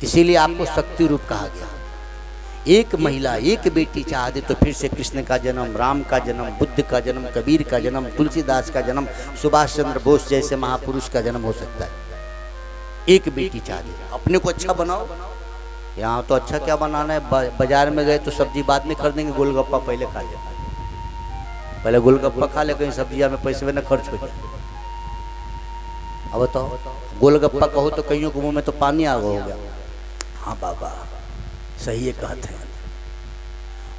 इसीलिए आपको शक्ति रूप कहा गया। एक महिला एक बेटी चाह दे तो फिर से कृष्ण का जन्म, राम का जन्म, बुद्ध का जन्म, कबीर का जन्म, तुलसीदास का जन्म, सुभाष चंद्र बोस जैसे महापुरुष का जन्म हो सकता है। एक बेटी चाह दे। अपने को अच्छा बनाओ। यहाँ तो अच्छा क्या बनाना है, बाजार में गए तो सब्जी बाद में खरीदेंगे, गोलगप्पा पहले खा ले। पहले गोलगप्पा खा ले, कहीं सब्जियां में पैसे में न खर्च हो जाए। अब बताओ, गोलगप्पा कहो तो कईयों के मुंह में तो पानी आ गया। हाँ बाबा सही है कहते हैं।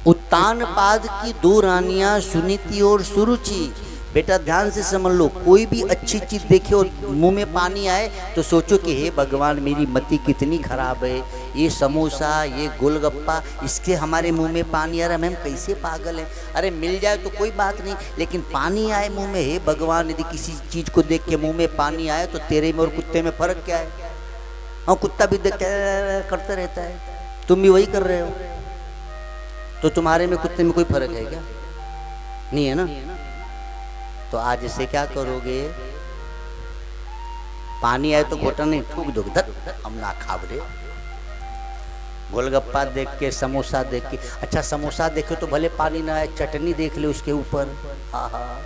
उत्तानपाद की दो रानियां सुनीति और सुरुचि। बेटा ध्यान से समझ लो, कोई भी अच्छी चीज देखे और मुंह में पानी आए तो सोचो कि हे भगवान मेरी मति कितनी खराब है, ये समोसा ये गोलगप्पा इसके हमारे मुंह में पानी आ रहा है, हम कैसे पागल हैं। अरे मिल जाए तो कोई बात नहीं, लेकिन पानी आए मुंह में, हे भगवान यदि किसी चीज को देख के मुंह में पानी आए तो तेरे में और कुत्ते में फर्क क्या है। हाँ कुत्ता भी देख करता रहता है, तुम भी वही कर रहे हो, तो तुम्हारे में कुत्ते में कोई फर्क है क्या? नहीं है ना। तो आज इसे क्या करोगे, पानी आए तो घोटा नहीं ठूक दोगे, धत हम ना खाब रे। गोलगप्पा देख के, समोसा देख के, अच्छा समोसा देखे तो भले पानी ना आए, चटनी देख ले उसके ऊपर, हाँ हाँ।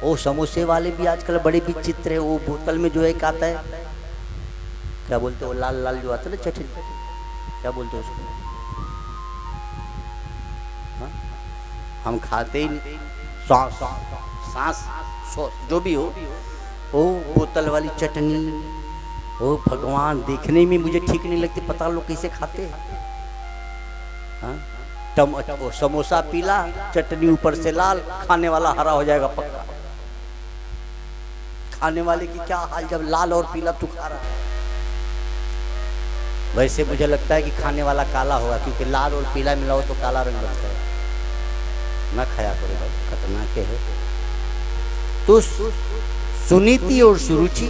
वो समोसे वाले भी आजकल बड़े विचित्र है। वो बोतल में जो है एक आता है, क्या बोलते हो, लाल लाल जो आता है ना चटनी, क्या बोलते हो उसको, हाँ? हम खाते ही नहीं, सांस जो भी हो, वो बोतल वाली चटनी, ओ भगवान देखने में मुझे ठीक नहीं लगती, पता लोग कैसे खाते हैं। हाँ? समोसा पीला, चटनी ऊपर से लाल, खाने वाला हरा हो जाएगा पक्का। खाने वाले की क्या हाल जब लाल और पीला तू खा रहा है। वैसे मुझे लगता है कि खाने वाला काला होगा, क्योंकि लाल और पीला मिला हो तो काला रंग बनता है। ना खाया करो भाई, खतरनाक है। तो सुनीति और सुरुचि,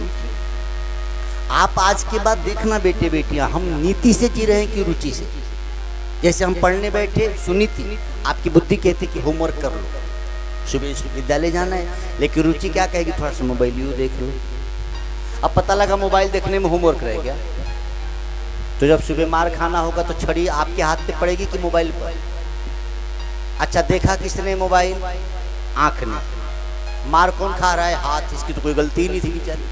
आप आज के बाद देखना बेटे बेटियां, हम नीति से जी रहे हैं कि रुचि से। जैसे हम पढ़ने बैठे, सुनीति आपकी बुद्धि कहती कि होमवर्क कर लो, सुबह विद्यालय जाना है, लेकिन रुचि क्या कहेगी, थोड़ा सा मोबाइल यू देख लो। अब पता लगा मोबाइल देखने में होमवर्क रह गया, तो जब सुबह मार खाना होगा तो छड़ी आपके हाथ पे पड़ेगी कि मोबाइल पर। अच्छा देखा किसने मोबाइल, आंख ने। मार कौन खा रहा है, हाथ, इसकी तो कोई गलती ही नहीं थी बेचारी।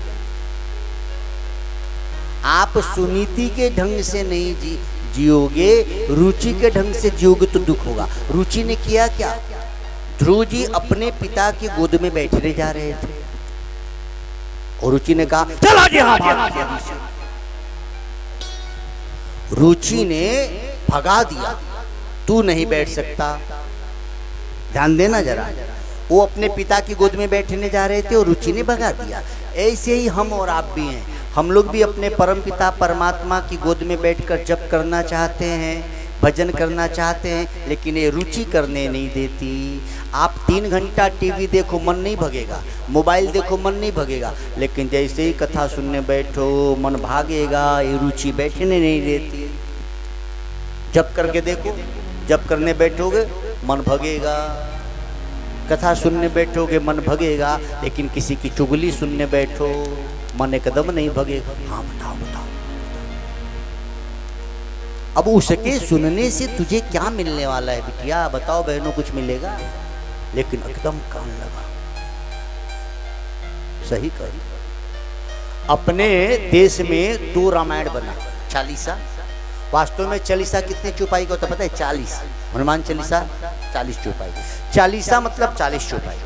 आप सुनीति के ढंग से नहीं जियोगे, रुचि के ढंग से जियोगे तो दुख होगा। रुचि ने किया क्या, ध्रुव जी अपने पिता की गोद में बैठने जा रहे थे और रुचि ने कहा चला जी हाँ। रुचि ने भगा दिया, तू नहीं बैठ सकता। ध्यान देना जरा, वो अपने पिता की गोद में बैठने जा रहे थे और रुचि ने भगा दिया। ऐसे ही हम और आप भी हैं, हम लोग भी अपने परम पिता परमात्मा की गोद में बैठकर जप करना चाहते हैं, भजन करना चाहते हैं, लेकिन ये रुचि करने नहीं देती। आप 3 घंटा टीवी देखो मन नहीं भगेगा, मोबाइल देखो मन नहीं भगेगा, लेकिन जैसे ही कथा सुनने बैठो मन भागेगा, ये रुचि बैठने नहीं देती। जप करके देखो, जप करने बैठोगे मन भगेगा, कथा सुनने बैठोगे मन भगेगा, लेकिन किसी की चुगली सुनने बैठो मन एकदम नहीं भगेगा। हाँ बताओ बताओ। अब उसके सुनने से तुझे क्या मिलने वाला है बिटिया, बताओ बहनों, कुछ मिलेगा? लेकिन एकदम कान लगा, सही कही। अपने देश में 2 रामायण बना, चालीसा। वास्तव में चालीसा कितने चौपाई का होता पता है? 40। हनुमान चालीसा 40 चौपाई। चालीसा मतलब 40 चौपाई,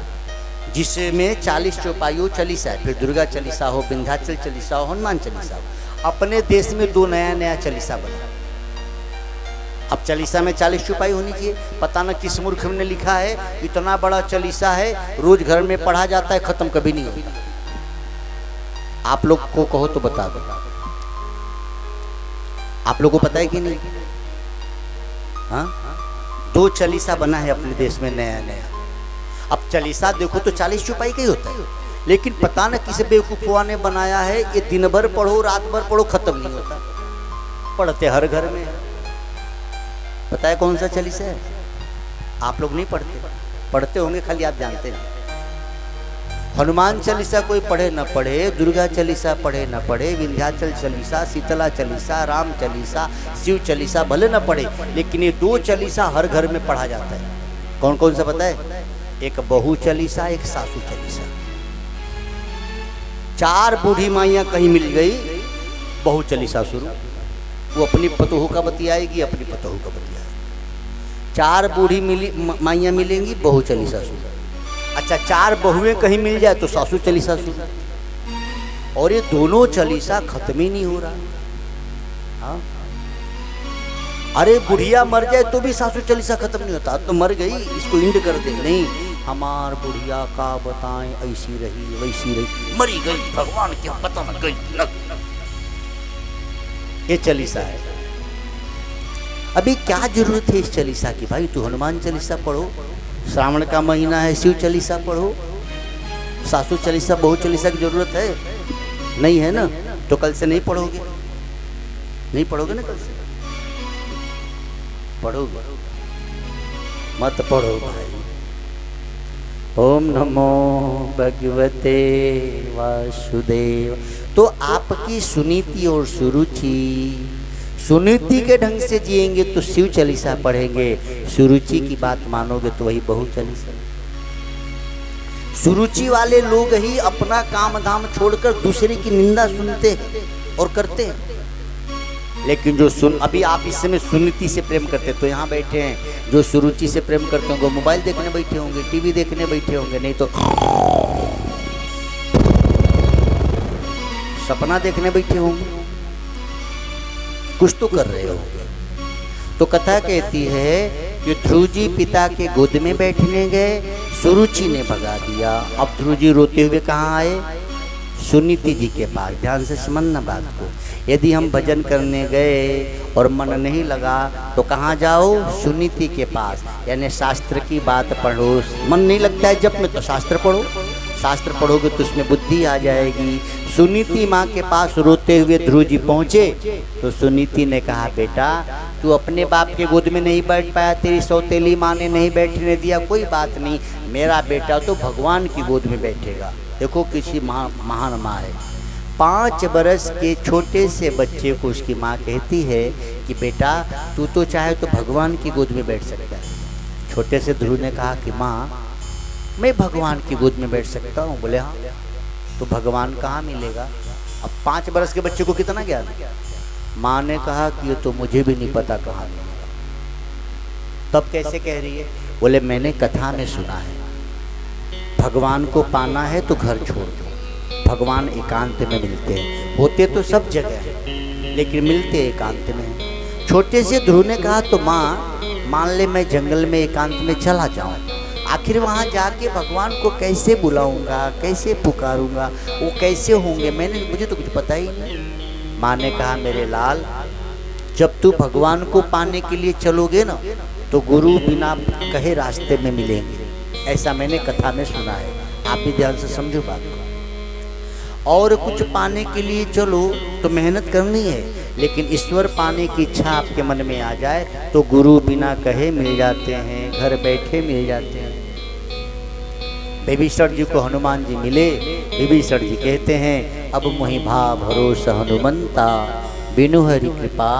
जिसमें 40 चौपाइयों चालीसा है। फिर दुर्गा चालीसा हो, विंध्याचल चालीसा हो, हनुमान चालीसा हो। अपने देश में 2 नया चालीसा बना। अब चालीसा में 40 चौपाई होनी चाहिए। पता न किस मूर्ख ने लिखा है, इतना बड़ा चालीसा है, रोज घर में पढ़ा जाता है, खत्म कभी नहीं होता। आप लोग को कहो तो बता दो, आप लोगों को पता है कि नहीं? हाँ, 2 चालीसा बना है अपने देश में नया। अब चालीसा देखो तो 40 चौपाई का ही होता है, लेकिन पता न किस बेवकूफुआ ने बनाया है, ये दिन भर पढ़ो रात भर पढ़ो खत्म नहीं होता। पढ़ते हर घर में। पता है कौन सा चालीसा है? आप लोग नहीं पढ़ते, पढ़ते होंगे खाली आप जानते नहीं। हनुमान चालीसा कोई पढ़े न पढ़े, दुर्गा चालीसा पढ़े न पढ़े, विंध्याचल चालीसा, शीतला चालीसा, राम चालीसा, शिव चालीसा भले न पढ़े, लेकिन ये 2 चालीसा हर घर में पढ़ा जाता है। कौन कौन सा पता है? एक बहू चालीसा, एक सासू चालीसा। 4 बूढ़ी माइयाँ कहीं मिल गई, बहू चालीसा शुरू। वो अपनी पतोहू का बतियाएगी, अपनी पतोहू का बतियाएगी। 4 बूढ़ी माइयाँ मिलेंगी, बहू चालीसा शुरू। अच्छा, 4 बहुएं कहीं मिल जाए तो सासू चालीसा शुरू। और ये दोनों चालीसा खत्म ही नहीं हो रहा। हाँ, अरे बुढ़िया मर जाए तो भी सासू चालीसा खत्म नहीं होता। तो मर गई, इसको इंड कर दे। नहीं, हमार बुढ़िया का बताएं, ऐसी रही वैसी रही, मरी गई, भगवान के पता न गई। ये चालीसा है। अभी क्या जरूरत है इस चालीसा की? भाई तू हनुमान चालीसा पढ़ो, श्रावण का महीना है, शिव चालीसा पढ़ो। सासू चालीसा, बहू चालीसा की जरूरत है? नहीं है ना? तो कल से नहीं पढ़ोगे? नहीं पढ़ोगे ना कल से? पढ़ोगे? मत पढ़ो भाई। ओम नमो भगवते वासुदेव। तो आपकी सुनीति और सुरुचि, सुनीति के ढंग से जिएंगे तो शिव चालीसा पढ़ेंगे, सुरुचि की बात मानोगे तो वही बहू चालीसा। सुरुचि वाले लोग ही अपना काम धाम छोड़कर दूसरे की निंदा सुनते और करते हैं। लेकिन जो अभी आप इस समय सुनीति से प्रेम करते तो यहाँ बैठे हैं, जो सुरुचि से प्रेम करते होंगे मोबाइल देखने बैठे होंगे, टीवी देखने बैठे होंगे, नहीं तो सपना देखने बैठे होंगे, कुछ तो कर रहे होंगे। तो कथा कहती है कि ध्रुव जी पिता के गोद में बैठने गए, सुरुचि ने भगा दिया। अब ध्रुव जी रोते हुए कहाँ आए? सुनीति जी के पास। ध्यान से समझना बात को। यदि हम भजन करने गए और मन नहीं लगा तो कहाँ जाओ? सुनीति के पास, यानी शास्त्र की बात पढ़ो। मन नहीं लगता है जब में तो शास्त्र पढ़ो। शास्त्र पढ़ोगे तो उसमें बुद्धि आ जाएगी। सुनीति माँ के पास रोते हुए ध्रुव जी पहुँचे तो सुनीति ने कहा, बेटा तू अपने बाप के गोद में नहीं बैठ पाया, तेरी सौतेली माँ ने नहीं बैठने दिया, कोई बात नहीं, मेरा बेटा तो भगवान की गोद में बैठेगा। देखो किसी महान माँ है। 5 बरस के छोटे से बच्चे को उसकी माँ कहती है कि बेटा तू तो चाहे तो भगवान की गोद में बैठ सकता है। छोटे से ध्रुव ने कहा कि माँ मैं भगवान की गोद में बैठ सकता हूँ। बोले हाँ। तो भगवान कहाँ मिलेगा? अब 5 बरस के बच्चे को कितना ज्ञान? माँ ने कहा कि ये तो मुझे भी नहीं पता कहाँ मिलेगा। तब कैसे कह रही है? बोले मैंने कथा में सुना है, भगवान को पाना है तो घर छोड़ दो, भगवान एकांत में मिलते हैं। होते तो सब जगह हैं लेकिन मिलते एकांत में। छोटे से ध्रुव ने कहा तो माँ मान ले मैं जंगल में एकांत में चला जाऊँ, आखिर वहाँ जाके भगवान को कैसे बुलाऊंगा, कैसे पुकारूंगा, वो कैसे होंगे, मुझे तो कुछ पता ही नहीं। माँ ने कहा मेरे लाल, जब तू भगवान को पाने के लिए चलोगे ना तो गुरु बिना कहे रास्ते में मिलेंगे, ऐसा मैंने कथा में सुना है। आप भी ध्यान से समझो बात को। और कुछ पाने के लिए चलो तो मेहनत करनी है, लेकिन ईश्वर पाने की इच्छा आपके मन में आ जाए तो गुरु बिना कहे मिल जाते हैं, घर बैठे मिल जाते हैं। विभीषण जी को हनुमान जी मिले। विभीषण जी कहते हैं अब मोहि भाव भरोसा हनुमंता, बिनु हरि कृपा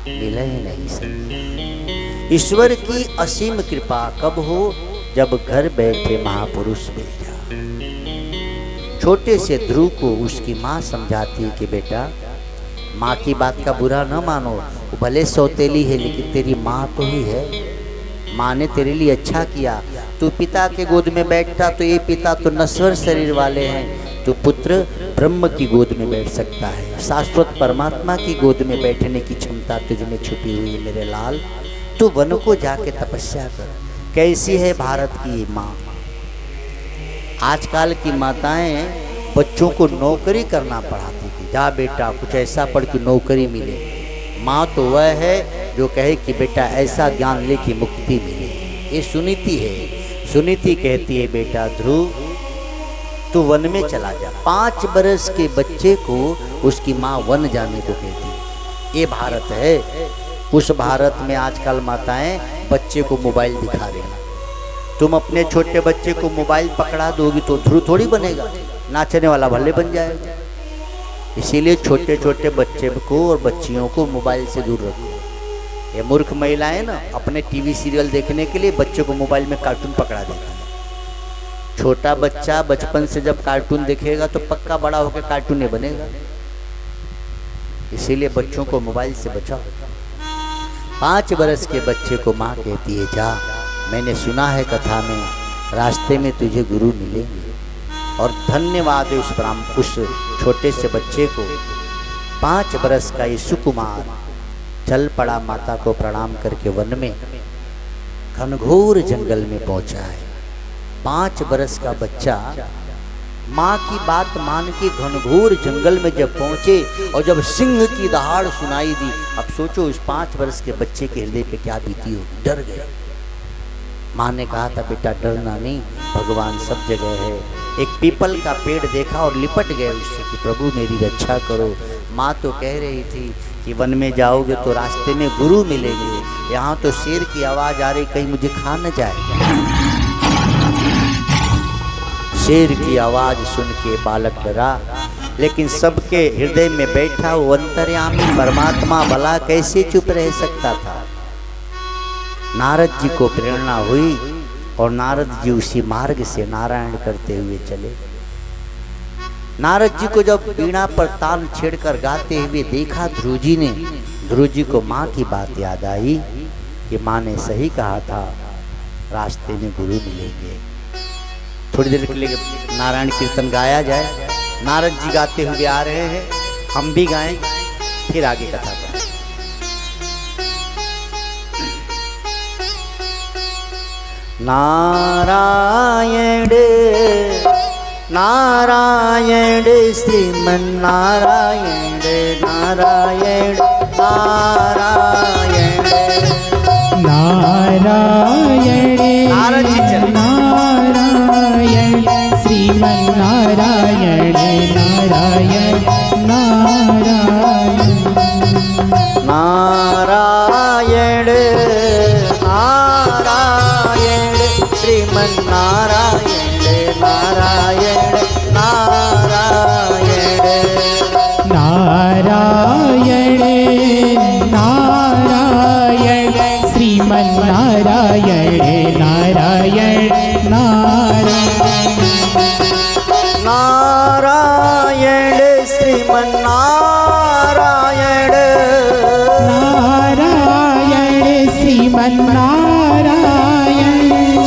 मिले नहीं सकती। ईश्वर की असीम कृपा कब हो? जब घर बैठे महापुरुष मिल जाए। छोटे से ध्रुव को उसकी माँ समझाती है कि बेटा माँ की बात का बुरा न मानो, वो भले सौतेली है लेकिन तेरी माँ तो ही है, माँ ने तेरे लिए अच्छा किया। तू पिता के गोद में बैठता तो ये पिता तो नश्वर शरीर वाले हैं, तू पुत्र ब्रह्म की गोद में बैठ सकता है। शाश्वत परमात्मा की गोद में बैठने की क्षमता तुझ में छुपी हुई है मेरे लाल। तू वन को जाके तपस्या कर। कैसी है भारत की माँ? आजकल की माताएं बच्चों को नौकरी करना पढ़ाती थी, जा बेटा कुछ ऐसा पढ़ कि नौकरी मिले। माँ तो वह है जो कहे कि बेटा ऐसा ज्ञान ले कि मुक्ति मिले। ये सुनीति है। सुनीति कहती है बेटा ध्रुव तू वन में चला जा। 5 बरस के बच्चे को उसकी माँ वन जाने को कहती। ये भारत है। उस भारत में आजकल माताएं बच्चे को मोबाइल दिखा रही हैं। तुम अपने छोटे बच्चे को मोबाइल पकड़ा दोगी तो ध्रुव थोड़ी बनेगा, नाचने वाला भले बन जाएगा। इसीलिए छोटे छोटे बच्चे को और बच्चियों को मोबाइल से दूर रखो। ये मूर्ख महिलाएं ना अपने टीवी सीरियल देखने के लिए बच्चे को मोबाइल में कार्टून पकड़ा देती है। छोटा बच्चा बचपन से जब कार्टून देखेगा तो पक्का बड़ा होकर कार्टून बनेगा। इसीलिए बच्चों को मोबाइल से बचाओ। 5 बरस के बच्चे को माँ कहती है जा, मैंने सुना है कथा में रास्ते में तुझे गुरु मिलेंगे। और धन्यवाद है उस छोटे से बच्चे को। 5 बरस का ये सुकुमार चल पड़ा माता को प्रणाम करके वन में, घनघोर जंगल में पहुंचा है। 5 बरस का बच्चा माँ की बात मान के घनघोर जंगल में जब पहुंचे और जब सिंह की दहाड़ सुनाई दी, अब सोचो उस 5 बरस के बच्चे के हृदय पे क्या बीती हो। डर गए। माँ ने कहा था बेटा डरना नहीं, भगवान सब जगह है। एक पीपल का पेड़ देखा और लिपट गए उससे कि प्रभु मेरी रक्षा करो। माँ तो कह रही थी कि वन में जाओगे तो रास्ते में गुरु मिलेंगे, यहाँ तो शेर की आवाज़ आ रही कहीं मुझे खा न जाए। शेर की आवाज़ सुन के बालक डरा, लेकिन सबके हृदय में बैठा वो अंतर्यामी परमात्मा भला कैसे चुप रह सकता था। नारद जी को प्रेरणा हुई और नारद जी उसी मार्ग से नारायण करते हुए चले। नारद जी को जब वीणा पर तान छेड़कर गाते हुए देखा ध्रुव जी ने, ध्रुव जी को माँ की बात याद आई कि माँ ने सही कहा था, रास्ते में गुरु मिलेंगे। थोड़ी देर के लिए नारायण कीर्तन गाया जाए। नारद जी गाते हुए आ रहे हैं, हम भी गाएं, फिर आगे कथा करें। नारायण नारायण श्रीमन नारायण नारायण नारायण नारायण नारद जी चले। नारायण श्रीमन नारायण नारायण नारायण नारायण नारायण श्रीमन नारायण नारायण नारायण नारायण नारायण श्रीमन नारायण नारायण नारायण नारायण श्रीमन नारायण नारायण श्रीमन नारायण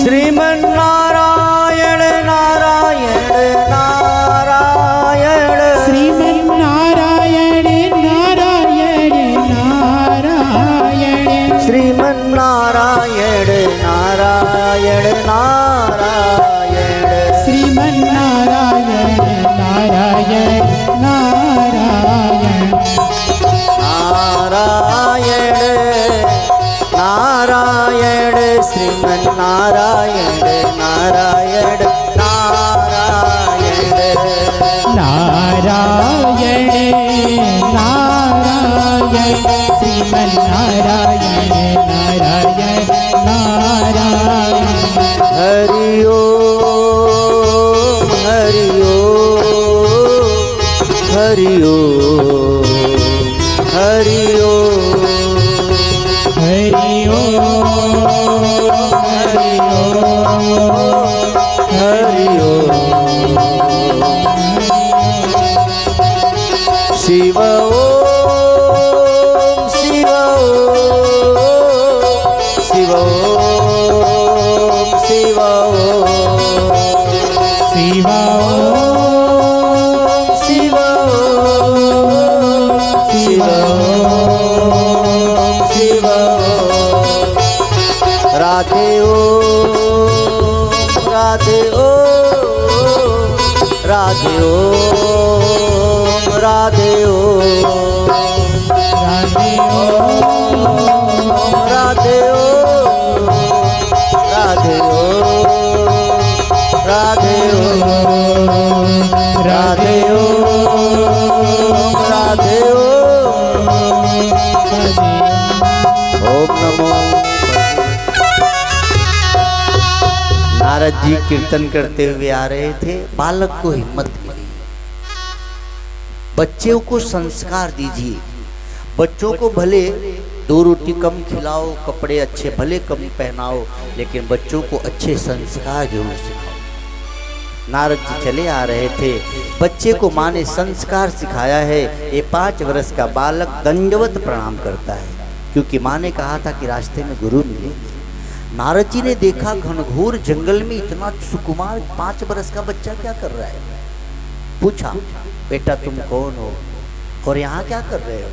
श्रीमन नारायण नारायण नारायण श्रीमन नारायण नारायण नारायण श्रीमन नारायण नारायण नारायण श्रीमन नारायण नारायण नारायण नारायण नारायण श्रीमन नारायण नारायण नारायण नारायण नारायण श्रीमन नारायण नारायण नारायण हरि ओम हरि ओम हरि ओम हरि ओम हरि ओम हरि ओम हरि ओम शिव ओम शिव ओम शिव ओम शिव ओम शिव शिव ओम शिव ओम राधे ओम राधे ओम राधे ओम राधे ओम राधे ओम राधे ओम राधे ओम राधे ओम राधे ओम राधे ओम ओम नमो जी कीर्तन करते हुए आ रहे थे, बालक को हिम्मत मिली। बच्चों को संस्कार दीजिए, बच्चों को भले 2 रोटी कम खिलाओ, कपड़े अच्छे भले कम पहनाओ, लेकिन बच्चों को अच्छे संस्कार जरूर सिखाओ। नारद जी चले आ रहे थे, बच्चे को माँ ने संस्कार सिखाया है। ये 5 वर्ष का बालक दंडवत प्रणाम करता है, क्योंकि माँ ने कहा था कि रास्ते में गुरु मिले। नारद जी ने देखा घनघोर जंगल में इतना सुकुमार 5 वर्ष का बच्चा क्या कर रहा है। पूछा, बेटा तुम कौन हो और यहाँ क्या कर रहे हो?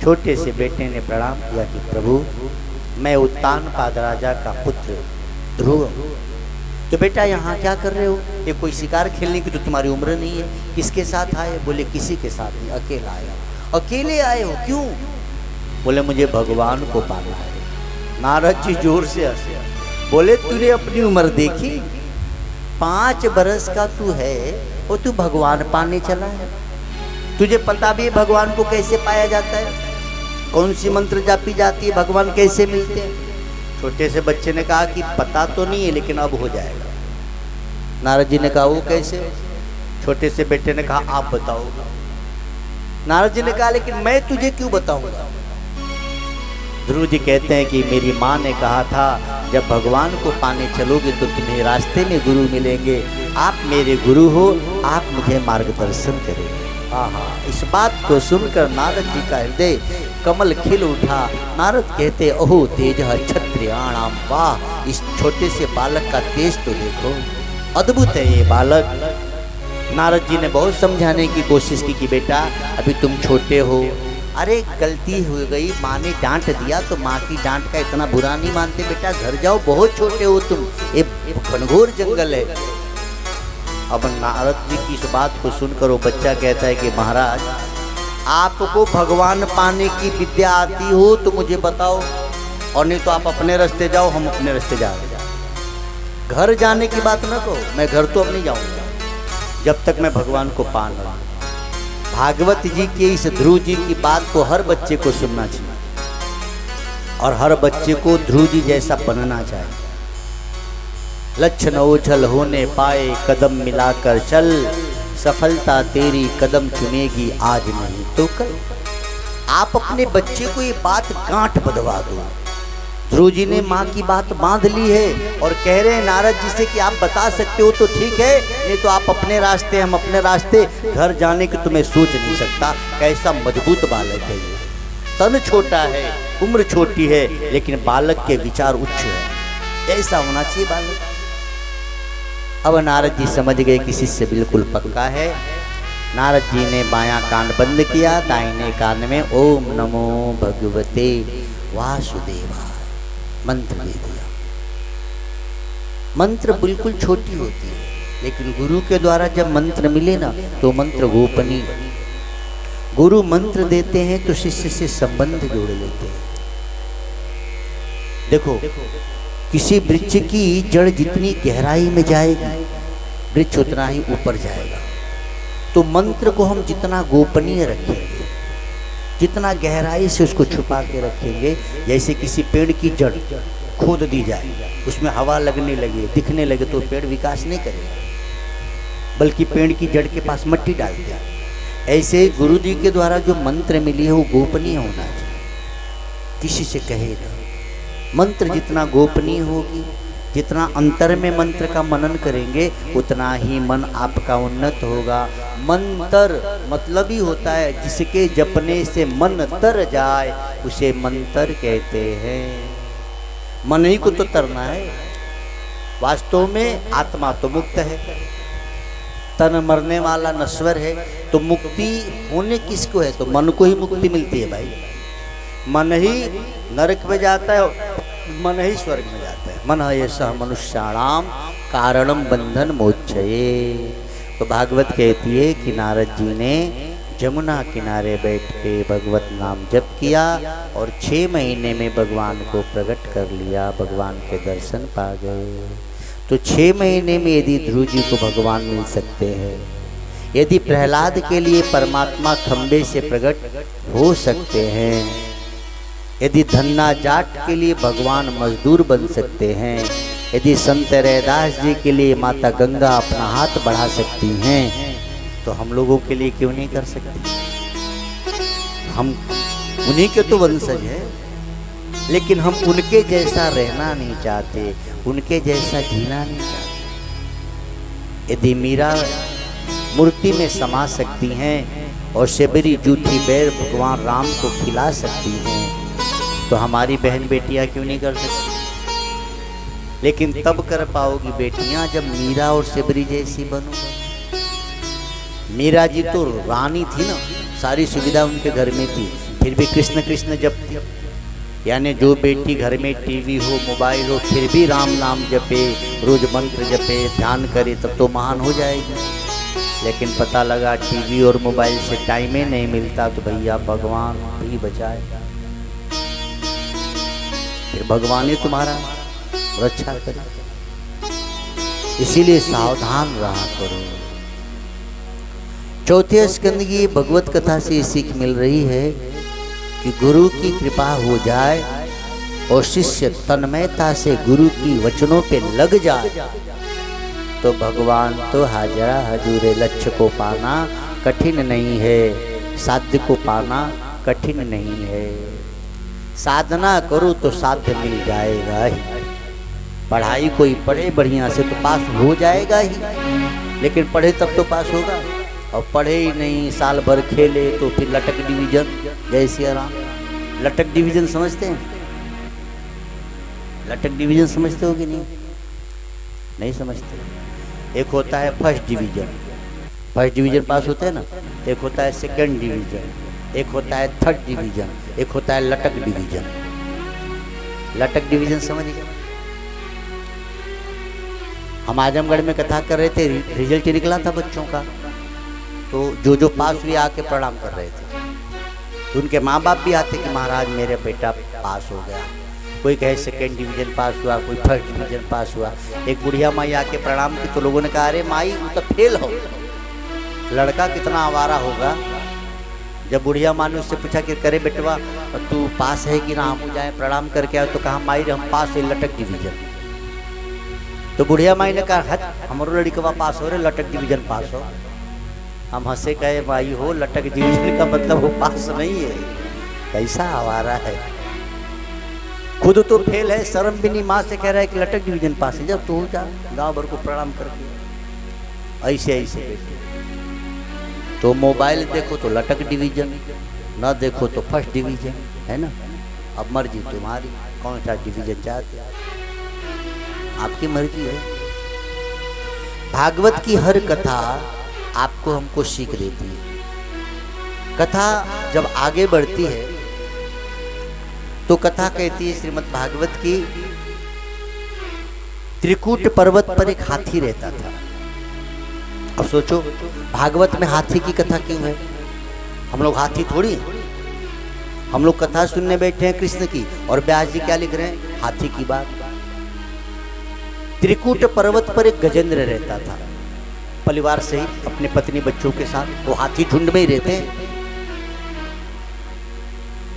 छोटे से बेटे ने प्रणाम किया कि प्रभु मैं उत्तानपाद राजा का पुत्र ध्रुव हूँ। तो बेटा यहाँ क्या कर रहे हो? ये कोई शिकार खेलने की तो तुम्हारी उम्र नहीं है। किसके साथ आए? बोले किसी के साथ नहीं, अकेला आया। अकेले आए हो? क्यों? बोले मुझे भगवान को पाना है। नारद जी जोर से हंसे, बोले तूने अपनी उम्र देखी? 5 बरस का तू है और तू भगवान पाने चला है? तुझे पता भी है भगवान को कैसे पाया जाता है? कौन सी मंत्र जापी जाती है? भगवान कैसे मिलते हैं? छोटे से बच्चे ने कहा कि पता तो नहीं है, लेकिन अब हो जाएगा। नारद जी ने कहा वो कैसे? छोटे से बेटे ने कहा आप बताओ। नारद जी ने कहा लेकिन मैं तुझे क्यों बताऊंगा? ध्रुव जी कहते हैं कि मेरी माँ ने कहा था जब भगवान को पाने चलोगे तो तुम्हें रास्ते में गुरु मिलेंगे। आप मेरे गुरु हो, आप मुझे मार्गदर्शन करेंगे। आहा, इस बात को सुनकर नारद जी का हृदय कमल खिल उठा। नारद कहते ओहो तेज क्षत्रियाणाम, वाह इस छोटे से बालक का तेज तो देखो, अद्भुत है ये बालक। नारद जी ने बहुत समझाने की कोशिश की कि बेटा अभी तुम छोटे हो, अरे गलती हो गई, माँ ने डांट दिया तो माँ की डांट का इतना बुरा नहीं मानते बेटा, घर जाओ, बहुत छोटे हो तुम, ये घनघोर जंगल है। अब नारद जी की इस बात को सुनकर वो बच्चा कहता है कि महाराज आपको भगवान पाने की विद्या आती हो तो मुझे बताओ, और नहीं तो आप अपने रास्ते जाओ, हम अपने रास्ते जा रहे हैं। घर जाने की बात ना कहो, मैं घर तो अब नहीं जाऊंगा जब तक मैं भगवान को पा न लूं। भागवत जी के इस ध्रुव जी की बात को हर बच्चे को सुनना चाहिए और हर बच्चे को ध्रुव जी जैसा बनना चाहिए। लक्षण ओझल होने पाए कदम मिलाकर चल, सफलता तेरी कदम चुमेगी आज नहीं तो कल। आप अपने बच्चे को ये बात गांठ बंधवा दो। ध्रुव जी ने माँ की बात बांध ली है और कह रहे हैं नारद जी से कि आप बता सकते हो तो ठीक है, नहीं तो आप अपने रास्ते, हम अपने रास्ते। घर जाने की तुम्हें सोच नहीं सकता। कैसा मजबूत बालक है ये, तन छोटा है, उम्र छोटी है, लेकिन बालक के विचार उच्च है। ऐसा होना चाहिए बालक। अब नारद जी समझ गए कि शिष्य बिल्कुल पक्का है। नारद जी ने बायां कान बंद किया, दाहिने कान में ओम नमो भगवते वासुदेवाय मंत्र दे दिया। मंत्र बिल्कुल छोटी होती है, लेकिन गुरु के द्वारा जब मंत्र मिले ना तो मंत्र गोपनीय। गुरु मंत्र देते हैं तो शिष्य से संबंध जोड़ लेते हैं। देखो किसी वृक्ष की जड़ जितनी गहराई में जाएगी वृक्ष उतना ही ऊपर जाएगा। तो मंत्र को हम जितना गोपनीय रखेंगे, जितना गहराई से उसको छुपा के रखेंगे, जैसे किसी पेड़ की जड़ खोद दी जाए, उसमें हवा लगने लगे, दिखने लगे, तो पेड़ विकास नहीं करेगा, बल्कि पेड़ की जड़ के पास मिट्टी डाल दिया। ऐसे गुरु जी के द्वारा जो मंत्र मिली है वो गोपनीय होना चाहिए, किसी से कहेगा। मंत्र जितना गोपनीय होगी, जितना अंतर में मंत्र का मनन करेंगे, उतना ही मन आपका उन्नत होगा। मंत्र मतलब ही होता है जिसके जपने से मन तर जाए, उसे मंत्र कहते हैं। मन ही को तो तरना है। वास्तव में आत्मा तो मुक्त है, तन मरने वाला नश्वर है, तो मुक्ति होने किसको है? तो मन को ही मुक्ति मिलती है भाई। मन ही नरक में जाता है, मन ही स्वर्ग में जाता है। मन है सह मनुष्याणाम कारणम बंधन मोक्षये। तो भागवत कहती है कि नारद जी ने जमुना किनारे बैठ के भगवत नाम जप किया और 6 महीने में भगवान को प्रकट कर लिया, भगवान के दर्शन पा गए। तो 6 महीने में यदि ध्रुव जी को भगवान मिल सकते हैं, यदि प्रहलाद के लिए परमात्मा खंबे से प्रकट हो सकते हैं, यदि धन्ना जाट के लिए भगवान मजदूर बन सकते हैं, यदि संत रैदास जी के लिए माता गंगा अपना हाथ बढ़ा सकती हैं तो हम लोगों के लिए क्यों नहीं कर सकती? हम उन्हीं के तो वंशज हैं, लेकिन हम उनके जैसा रहना नहीं चाहते, उनके जैसा जीना नहीं चाहते। यदि मीरा मूर्ति में समा सकती हैं और शबरी जूठी बैर भगवान राम को खिला सकती हैं तो हमारी बहन बेटियां क्यों नहीं कर सकती? लेकिन तब कर पाओगी बेटियां जब मीरा और शबरी जैसी बनो। मीरा जी तो रानी थी ना, सारी सुविधा उनके घर में थी, फिर भी कृष्ण कृष्ण जपती। यानी जो बेटी घर में टीवी हो, मोबाइल हो, फिर भी राम नाम जपे, रोज मंत्र जपे, ध्यान करे, तब तो महान हो जाएगी। लेकिन पता लगा टीवी और मोबाइल से टाइम ही नहीं मिलता तो भैया भगवान भी बचाए, फिर भगवान ही तुम्हारा रक्षा करे। इसीलिए सावधान रहा करो। चौथे स्कंद की भगवत कथा से सीख मिल रही है कि गुरु की कृपा हो जाए और शिष्य तन्मयता से गुरु की वचनों पे लग जाए तो भगवान तो हाजरा हजूर। लक्ष्य को पाना कठिन नहीं है, साध्य को पाना कठिन नहीं है। साधना करो तो साध्य मिल जाएगा ही। पढ़ाई कोई पढ़े बढ़िया से तो पास हो जाएगा ही, लेकिन पढ़े तब तो पास होगा, और पढ़े ही नहीं, साल भर खेले तो फिर लटक डिवीजन। जय सिया राम। लटक डिवीजन समझते हैं? लटक डिवीजन समझते हो कि नहीं? नहीं समझते। एक होता है first division, first division pass होते हैं ना। एक होता है सेकंड डिवीजन, एक होता है थर्ड डिवीजन, एक होता है लटक डिवीजन। लटक डिवीजन समझ गए? हम आजमगढ़ में कथा कर रहे थे, रिजल्ट निकला था बच्चों का, तो जो पास हुए आके प्रणाम कर रहे थे, तो उनके माँ बाप भी आते कि महाराज मेरे बेटा पास हो गया। कोई कहे सेकेंड डिवीजन पास हुआ, कोई फर्स्ट डिवीजन पास हुआ। एक बुढ़िया माई आके प्रणाम की तो लोगों ने कहा अरे माई तू तो फेल हो। लड़का कितना आवारा होगा। जब बुढ़िया माँ ने उससे पूछा कि करे बेटवा तू पास है कि ना, हम जाए प्रणाम करके आए, तो कहा माई हम पास है लटक डिवीजन। तो बुढ़िया माई ने कहा हट हमारो लड़कवा पास हो रहे, लटक डिवीजन पास हो। हम हंसे कहे भाई हो लटक डिवीजन का मतलब वो पास नहीं है, कैसा आवारा है। खुद तो फेल है, शर्म भी नहीं, माँ से कह रहा है कि लटक डिवीजन पास है। जब तू जा गाँव भर को प्रणाम करके ऐसे ऐसे बेटे। तो मोबाइल देखो तो लटक डिवीजन, न देखो तो फर्स्ट डिवीजन, है ना। अब मर्जी तुम्हारी, कौन सा डिवीजन चाहते, आपकी मर्जी है। भागवत की हर कथा आपको हमको सीख देती है। कथा जब आगे बढ़ती है तो कथा कहती है श्रीमद् भागवत की, त्रिकूट पर्वत पर एक हाथी रहता था। अब सोचो भागवत में हाथी की कथा क्यों है? हम लोग हाथी थोड़ी हैं। हम लोग कथा सुनने बैठे हैं कृष्ण की, और व्यास जी क्या लिख रहे हैं? हाथी की बात। त्रिकूट पर्वत पर एक गजेंद्र रहता था, परिवार सहित अपने पत्नी बच्चों के साथ। वो हाथी झुंड में ही रहते हैं।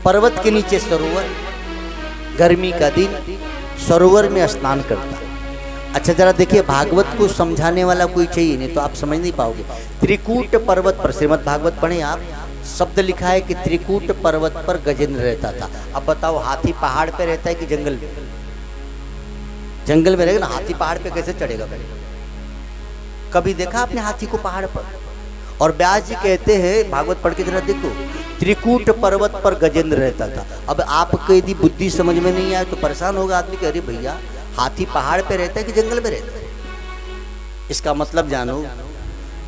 पर्वत के नीचे सरोवर, गर्मी का दिन, सरोवर में स्नान करता। अच्छा जरा देखिए, भागवत को समझाने वाला कोई चाहिए, नहीं तो आप समझ नहीं पाओगे। त्रिकूट पर्वत पर, श्रीमद् भागवत पढ़े आप, शब्द लिखा है कि त्रिकूट पर्वत पर गजेंद्र रहता था। अब बताओ हाथी पहाड़ पे रहता है कि जंगल में? जंगल में रहेगा ना, हाथी पहाड़ पे कैसे चढ़ेगा? कभी देखा आपने हाथी को पहाड़ पर? और व्यास जी कहते हैं, भागवत पढ़ के जरा देखो, त्रिकूट पर्वत पर गजेंद्र रहता था। अब आपको यदि बुद्धि समझ में नहीं आए तो परेशान होगा आदमी कि अरे भैया हाथी पहाड़ पे रहता है कि जंगल में रहता है? इसका मतलब जानो,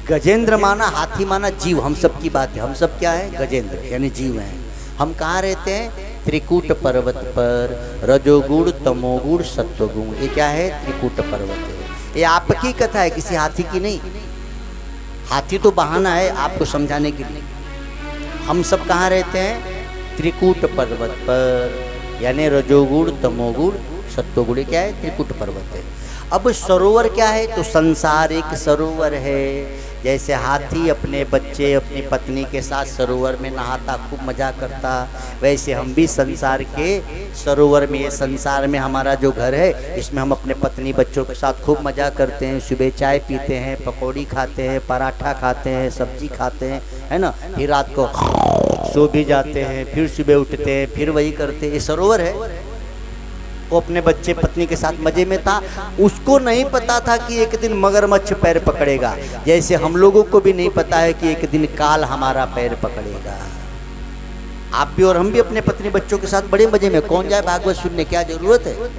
गजेंद्र माना, हाथी माना जीव। हम सब की बात है, हम सब क्या है? गजेंद्र यानी जीव हैं। हम कहाँ रहते हैं? त्रिकूट पर्वत पर। रजोगुण तमोगुण सत्वगुण, ये क्या है? त्रिकूट पर्वत है। ये आपकी कथा है, किसी हाथी की नहीं। हाथी तो बहाना है आपको समझाने के लिए। हम सब कहाँ रहते हैं? त्रिकूट पर्वत पर, यानी रजोगुण तमोगुण सत्वगुण क्या है? त्रिकूट पर्वत है। अब सरोवर क्या है? तो संसार एक सरोवर है। जैसे हाथी अपने बच्चे अपनी पत्नी के साथ सरोवर में नहाता खूब मजा करता, वैसे हम भी संसार के सरोवर में, ये संसार में हमारा जो घर है इसमें हम अपने पत्नी बच्चों के साथ खूब मजा करते हैं। सुबह चाय पीते हैं, पकौड़ी खाते हैं, पराठा खाते हैं, सब्जी खाते हैं, है ना, फिर रात को सो भी जाते हैं, फिर सुबह उठते हैं, फिर वही करते हैं। ये सरोवर है। वो अपने बच्चे पत्नी के साथ मजे में था, उसको नहीं पता था कि एक दिन मगरमच्छ पैर पकड़ेगा, जैसे हम लोगों को भी नहीं पता है कि एक दिन काल हमारा पैर पकड़ेगा। आप भी और हम भी अपने पत्नी बच्चों के साथ बड़े मजे में, कौन जाए भागवत सुनने, क्या जरूरत है?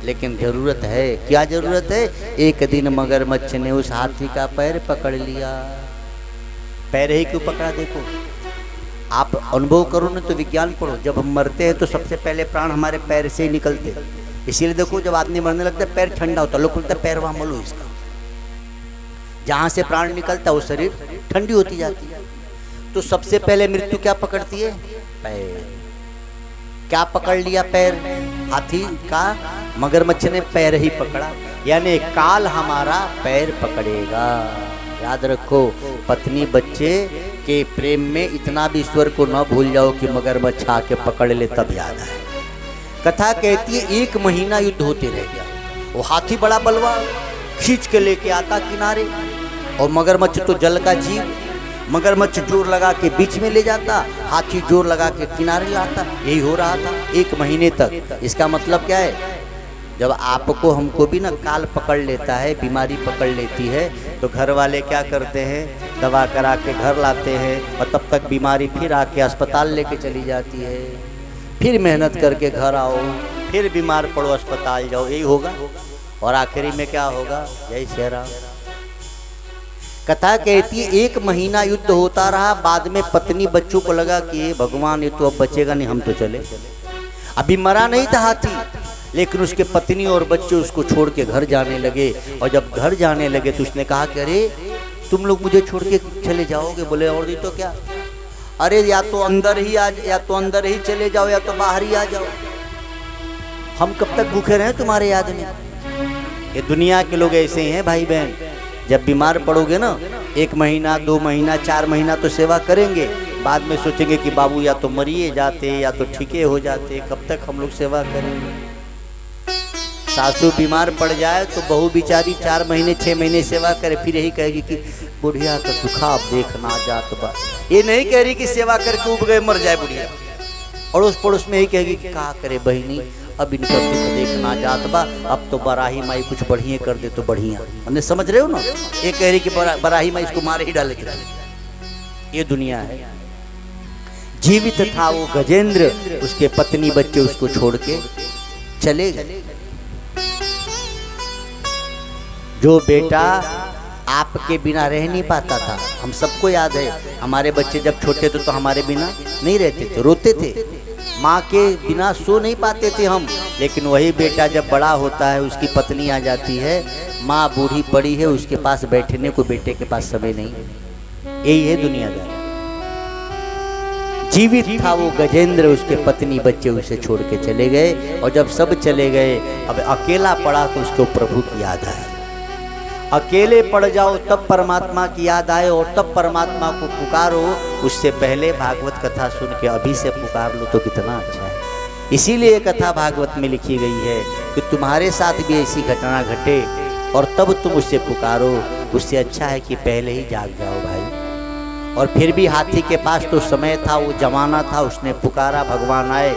लेकिन जरूरत है, क्या जरूरत है? एक दिन मगरमच्छ ने उस हाथी का पैर पकड़ लिया। पैर ही क्यों पकड़ा? देखो, आप अनुभव करो ना तो विज्ञान पढ़ो। जब हम मरते हैं तो सबसे पहले प्राण हमारे पैर से ही निकलते हैं। इसीलिए देखो, जब आदमी मरने लगता है पैर ठंडा होता है, लोग बोलते हैं पैर वहां मलो इसका। जहां से प्राण निकलता है वो शरीर ठंडी होती जाती है। तो सबसे पहले मृत्यु क्या पकड़ती है? पैर। क्या पकड़ लिया? पैर। हाथी का मगरमच्छ ने पैर ही पकड़ा, यानी काल हमारा पैर पकड़ेगा। याद रखो, पत्नी बच्चे के प्रेम में इतना भी ईश्वर को न भूल जाओ कि मगरमच्छ आके पकड़ ले तब याद आए। कथा कहती है 1 महीना युद्ध होते रह गया। वो हाथी बड़ा बलवान, खींच के लेके आता किनारे, और मगरमच्छ तो जल का जीव, मगरमच्छ जोर लगा के बीच में ले जाता, हाथी जोर लगा के किनारे लाता। यही हो रहा था 1 महीने तक। इसका मतलब क्या है? जब आपको हमको भी ना काल पकड़ लेता है, बीमारी पकड़ लेती है, तो घर वाले क्या करते हैं? दवा करा के घर लाते हैं, और तब तक बीमारी फिर आके अस्पताल लेके चली जाती है। फिर मेहनत करके घर आओ, फिर बीमार पड़ो, अस्पताल जाओ, यही होगा। और आखिरी में क्या होगा? जय श्री राम। कथा कहती है 1 महीना युद्ध होता रहा। बाद में पत्नी बच्चों को लगा कि भगवान ये तो अब बचेगा नहीं, हम तो चले। अभी मरा नहीं था हाथी, लेकिन उसके पत्नी और बच्चे उसको छोड़ के घर जाने लगे। और जब घर जाने लगे तो उसने कहा कि अरे तुम लोग मुझे छोड़ के चले जाओगे? बोले और नहीं तो क्या। अरे या तो अंदर ही चले जाओ, या तो बाहर ही आ जाओ। हम कब तक भूखे रहे तुम्हारे याद में? ये दुनिया के लोग ऐसे ही हैं भाई बहन। जब बीमार पड़ोगे ना, 1 महीना 2 महीना 4 महीना तो सेवा करेंगे, बाद में सोचेंगे कि बाबू या तो मरिए जाते या तो ठीके हो जाते, कब तक हम लोग सेवा करेंगे। सासू बीमार पड़ जाए तो बहू बेचारी 4 महीने 6 महीने सेवा करे, फिर यही कहेगी कि बुढ़िया का दुखा देखना जात बा। ये नहीं कह रही कि सेवा करके उब गए मर जाए बुढ़िया। अड़ोस पड़ोस में यही कहेगी कि क्या करे बहनी, अब इनका दुख देखना जात बा, अब तो बराही माई कुछ बढ़िया कर दे तो बढ़िया। हमने समझ रहे हो ना? ये कह रही कि बराही माई इसको मारे ही डाले के डाले। ये दुनिया है। जीवित था वो गजेंद्र, उसके पत्नी बच्चे उसको छोड़ के चले गए। जो बेटा आपके बिना रह नहीं पाता था, हम सबको याद है, हमारे बच्चे जब छोटे थे तो हमारे बिना नहीं रहते थे, रोते थे, माँ के बिना सो नहीं पाते थे हम। लेकिन वही बेटा जब बड़ा होता है, उसकी पत्नी आ जाती है, माँ बूढ़ी पड़ी है, उसके पास बैठने को बेटे के पास समय नहीं। यही है दुनियादारी। जीवित था वो गजेंद्र, उसके पत्नी बच्चे उसे छोड़ के चले गए। और जब सब चले गए, अब अकेला पड़ा तो उसको प्रभु की याद आई। अकेले पड़ जाओ तब परमात्मा की याद आए, और तब परमात्मा को पुकारो। उससे पहले भागवत कथा सुन के अभी से पुकार लो तो कितना अच्छा है। इसीलिए कथा भागवत में लिखी गई है कि तुम्हारे साथ भी ऐसी घटना घटे और तब तुम उससे पुकारो। उससे अच्छा है कि पहले ही जाग जाओ भाई। और फिर भी हाथी के पास तो समय था, वो जमाना था, उसने पुकारा, भगवान आए।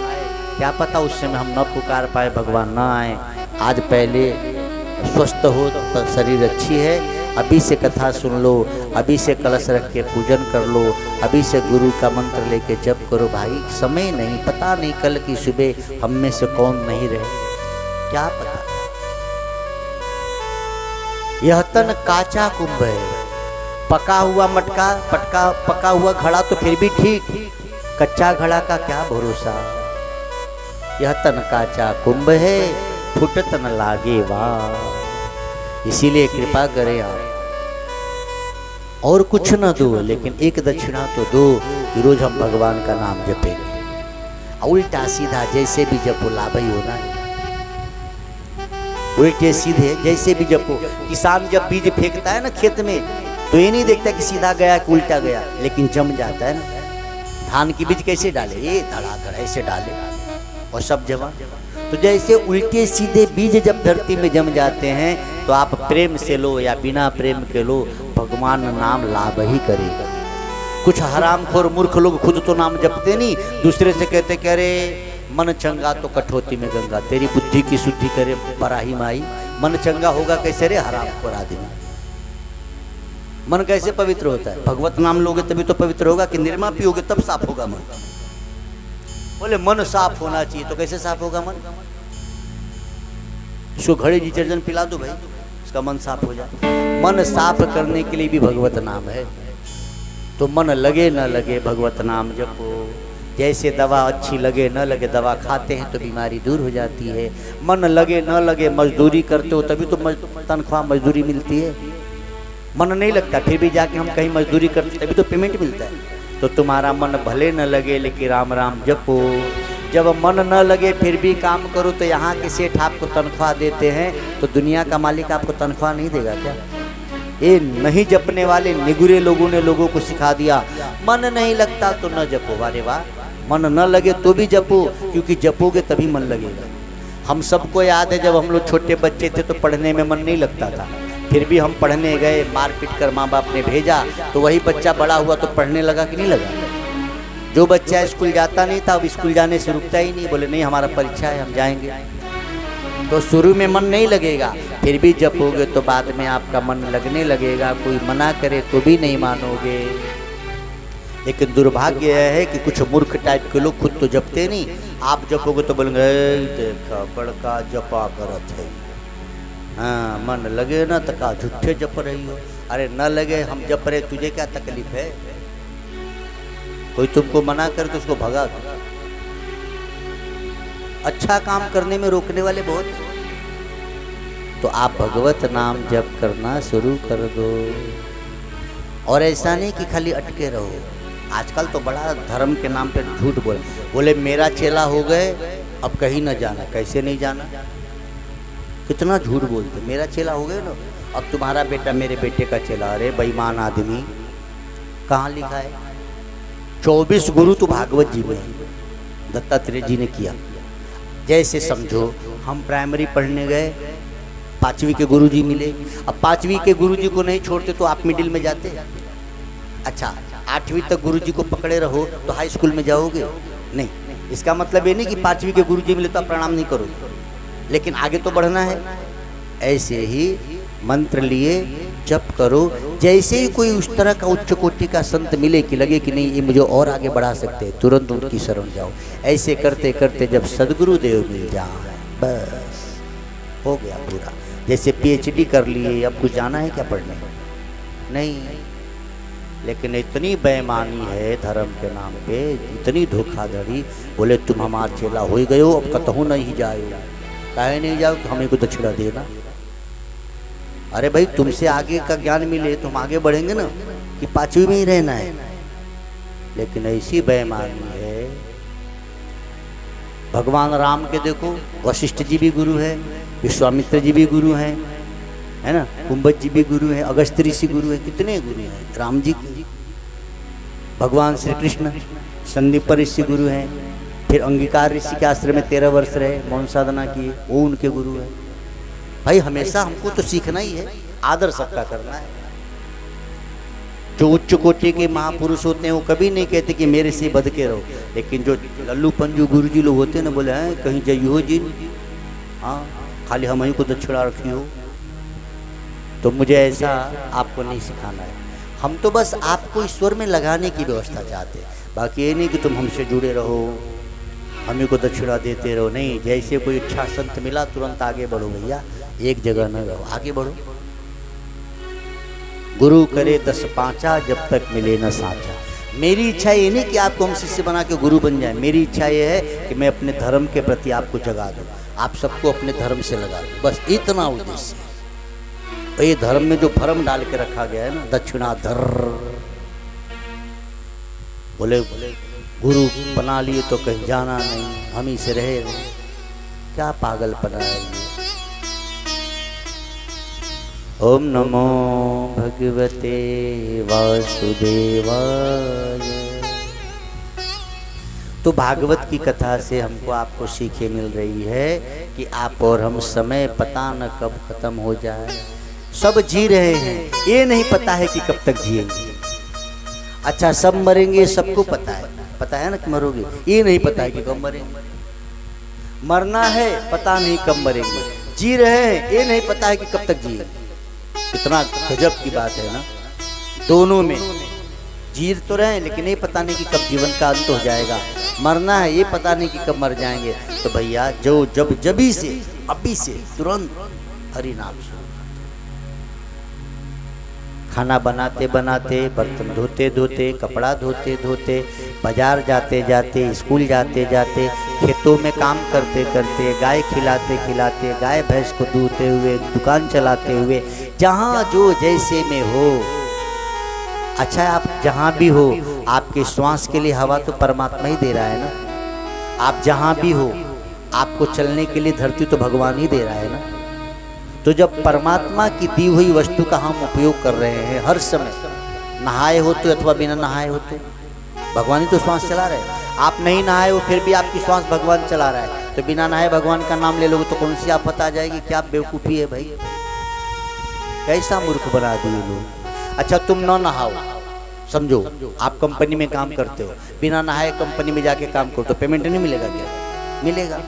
क्या पता उस समय हम न पुकार पाए, भगवान न आए। आज पहले स्वस्थ हो तो शरीर अच्छी है, अभी से कथा सुन लो, अभी से कलश रख के पूजन कर लो, अभी से गुरु का मंत्र लेके जप करो भाई। समय नहीं, पता नहीं कल की सुबह हम में से कौन नहीं रहे, क्या पता। यह तन काचा कुंभ है, पका हुआ पका हुआ घड़ा तो फिर भी ठीक, कच्चा घड़ा का क्या भरोसा। यह तन काचा कुंभ है, फुटत न लागे वाह। इसीलिए कृपा करें आप, और कुछ न दो लेकिन एक दक्षिणा तो दो कि रोज हम भगवान का नाम जपेंगे। उल्टा सीधा जैसे भी जपो, लाभ ही होना है। उल्टे सीधे जैसे भी जपो। किसान जब बीज फेंकता है ना खेत में, तो ये नहीं देखता कि सीधा गया कि उल्टा गया, लेकिन जम जाता है ना। धान की बीज कैसे डाले, ये धड़ाधड़ ऐसे डाले और सब जमा। तो जैसे उल्टे सीधे बीज जब धरती में जम जाते हैं, तो आप प्रेम से लो या बिना प्रेम के लो, भगवान नाम लाभ ही करेगा। कुछ हरामखोर मूर्ख लोग खुद तो नाम जपते नहीं, दूसरे से कहते कि अरे मन चंगा तो कठौती में गंगा, तेरी बुद्धि की शुद्धि करे बराही माई। मन चंगा होगा कैसे रे हरामखोर आदमी? मन कैसे पवित्र होता है? भगवत नाम लोगे तभी तो पवित्र होगा, कि निरमा पियोगे तब साफ होगा मन। बोले मन साफ होना चाहिए, तो कैसे साफ होगा मन? इसको घड़े डिटर्जेंट पिला दो भाई, इसका मन साफ हो जाए। मन साफ करने के लिए भी भगवत नाम है। तो मन लगे न लगे भगवत नाम जपो। जैसे दवा अच्छी लगे न लगे, दवा खाते हैं तो बीमारी दूर हो जाती है। मन लगे न लगे, मजदूरी करते हो तभी तो तनख्वाह मजदूरी मिलती है। मन नहीं लगता फिर भी जाके हम कहीं मजदूरी करते तभी तो पेमेंट मिलता है। तो तुम्हारा मन भले न लगे लेकिन राम राम जपो। जब मन न लगे फिर भी काम करो, तो यहाँ के सेठ आपको तनख्वाह देते हैं, तो दुनिया का मालिक आपको तनख्वाह नहीं देगा क्या? ये नहीं जपने वाले निगुरे लोगों ने लोगों को सिखा दिया, मन नहीं लगता तो न जपो। वारे वाह, मन न लगे तो भी जपो, क्योंकि जपोगे तभी मन लगेगा। हम सबको याद है जब हम लोग छोटे बच्चे थे तो पढ़ने में मन नहीं लगता था, फिर भी हम पढ़ने गए, मार पीट कर माँ बाप ने भेजा, तो वही बच्चा बड़ा हुआ तो पढ़ने लगा कि नहीं लगा? जो बच्चा स्कूल जाता नहीं था अब स्कूल जाने से रुकता ही नहीं, बोले नहीं हमारा परीक्षा है हम जाएंगे। तो शुरू में मन नहीं लगेगा, फिर भी जपोगे तो बाद में आपका मन लगने लगेगा। कोई मना करे तो भी नहीं मानोगे। लेकिन दुर्भाग्य यह है कि कुछ मूर्ख टाइप के लोग खुद तो जपते नहीं, आप जपोगे तो बोलेंगे देखा बड़का जपा करत है। हाँ, मन लगे ना तो का झूठे जप रही हो। अरे न लगे हम जप रहे, तुझे क्या तकलीफ है? कोई तुमको मना करे तो उसको भगा दो। अच्छा काम करने में रोकने वाले बहुत हैं। तो आप भगवत नाम जप करना शुरू कर दो। और ऐसा नहीं कि खाली अटके रहो। आजकल तो बड़ा धर्म के नाम पे झूठ बोले मेरा चेला हो गए अब कहीं न जाना। कैसे नहीं जाना? कितना झूठ बोलते, मेरा चेला हो गए ना अब तुम्हारा बेटा मेरे बेटे का चेला। अरे बेईमान आदमी, कहाँ लिखा है? 24 गुरु तो भागवत जी में दत्तात्रेय जी ने किया। जैसे समझो हम प्राइमरी पढ़ने गए, 5वीं के गुरुजी मिले। अब 5वीं के गुरुजी को नहीं छोड़ते तो आप मिडिल में जाते। अच्छा 8वीं तक गुरुजी को पकड़े रहो तो हाई स्कूल में जाओगे? नहीं। इसका मतलब ये नहीं कि 5वीं के गुरुजी मिले तो आप प्रणाम नहीं करोगे, लेकिन आगे तो बढ़ना है। ऐसे ही मंत्र लिए जप करो। जैसे ही कोई उस तरह का उच्च कोटि का संत मिले कि लगे कि नहीं ये मुझे और आगे बढ़ा सकते हैं, तुरंत उनकी शरण जाओ। ऐसे करते करते जब सदगुरु देव मिल जाए बस हो गया पूरा। जैसे PhD कर लिए, अब कुछ जाना है क्या पढ़ने? नहीं। लेकिन इतनी बेईमानी है धर्म के नाम पे, इतनी धोखाधड़ी। बोले तुम हमारे चेला हो गए हो, अब कतहु नहीं जाओ। काहे नहीं जाओ? हमें को दक्षिणा देना। अरे भाई तुमसे आगे का ज्ञान मिले तो हम आगे बढ़ेंगे ना, कि 5वीं में ही रहना है? लेकिन ऐसी बेईमानी है। भगवान राम के देखो, वशिष्ठ जी भी गुरु है, विश्वामित्र जी भी गुरु हैं, है ना, कुंभज जी भी गुरु हैं, अगस्त ऋषि गुरु है, कितने गुरु हैं राम जी की। भगवान श्री कृष्ण संदीप ऋषि गुरु हैं, फिर अंगिकार ऋषि के आश्रम में 13 वर्ष रहे, मौन साधना की, वो उनके गुरु है। भाई हमेशा हमको तो सीखना ही है, आदर सबका करना है। जो उच्च कोटि के महापुरुष होते हैं वो कभी नहीं कहते कि मेरे से बध के रहो, लेकिन जो लल्लू पंजू गुरु जी लोग होते हैं ना, बोले हैं कहीं जाइयो जी, हाँ खाली हम ही को दक्षिणा रखी हो। तो मुझे ऐसा आपको नहीं सिखाना है। हम तो बस आपको ईश्वर में लगाने की व्यवस्था चाहते हैं, बाकी ये नहीं कि तुम हमसे जुड़े रहो, हमें को दक्षिणा देते रहो। नहीं, जैसे कोई अच्छा संत मिला तुरंत आगे बढ़ो भैया, एक जगह न रहो, आगे बढ़ो। गुरु करे 10 पाँचा, जब तक मिले न साचा। मेरी इच्छा ये नहीं कि आपको हम शिष्य बना के गुरु बन जाए, मेरी इच्छा ये है कि मैं अपने धर्म के प्रति आपको जगा दूँ, आप सबको अपने धर्म से लगा दूँ, बस इतना उद्देश्य है। तो ये धर्म में जो भरम डाल के रखा गया है ना, दक्षिणाधर, बोले गुरु बना लिए तो कहीं जाना नहीं, हम ही से रहे, क्या पागलपना है ये। ओम नमो भगवते वासुदेवाय। तो भागवत की कथा से हमको आपको सीखें मिल रही है कि आप और हम समय पता न कब खत्म हो जाए। सब जी रहे हैं, ये नहीं पता है कि कब तक जिएंगे। अच्छा, सब मरेंगे सबको पता है ना कि मरोगे, ये नहीं पता है कि कब मरेंगे। मरना है, पता नहीं कब मरेंगे। जी रहे हैं, ये नहीं पता है कि कब तक जिएंगे। कितना गजब की बात है ना। दोनों में जी तो रहे हैं, लेकिन ये पता नहीं कि कब जीवन का अंत हो जाएगा। मरना है, ये पता नहीं कि कब मर जाएंगे। तो भैया जो जभी से अभी से तुरंत हरि नाम से, खाना बनाते बनाते, बर्तन धोते धोते, कपड़ा धोते धोते, बाजार जाते जाते, स्कूल जाते जाते, खेतों में काम करते करते, गाय खिलाते खिलाते, गाय भैंस को दूहते हुए, दुकान चलाते हुए, जहाँ जो जैसे में हो। अच्छा, आप जहाँ भी हो, आपके श्वास के लिए हवा तो परमात्मा ही दे रहा है ना। आप जहाँ भी हो, आपको चलने के लिए धरती तो भगवान ही दे रहा है ना। तो जब परमात्मा की दी हुई वस्तु का हम उपयोग कर रहे हैं हर समय, नहाए हो तो अथवा बिना नहाए हो तो भगवान ही तो श्वास चला रहे हैं। आप नहीं नहाए हो फिर भी आपकी श्वास भगवान चला रहा है, तो बिना नहाए भगवान का नाम ले लोगे तो कौन सी आफत आ जाएगी। क्या बेवकूफ़ी है भाई, कैसा मूर्ख बना दिए लोग। अच्छा, तुम ना नहाओ, समझो आप कंपनी में काम करते हो, बिना नहाए कंपनी में जाके काम करो तो पेमेंट नहीं मिलेगा क्या? मिलेगा।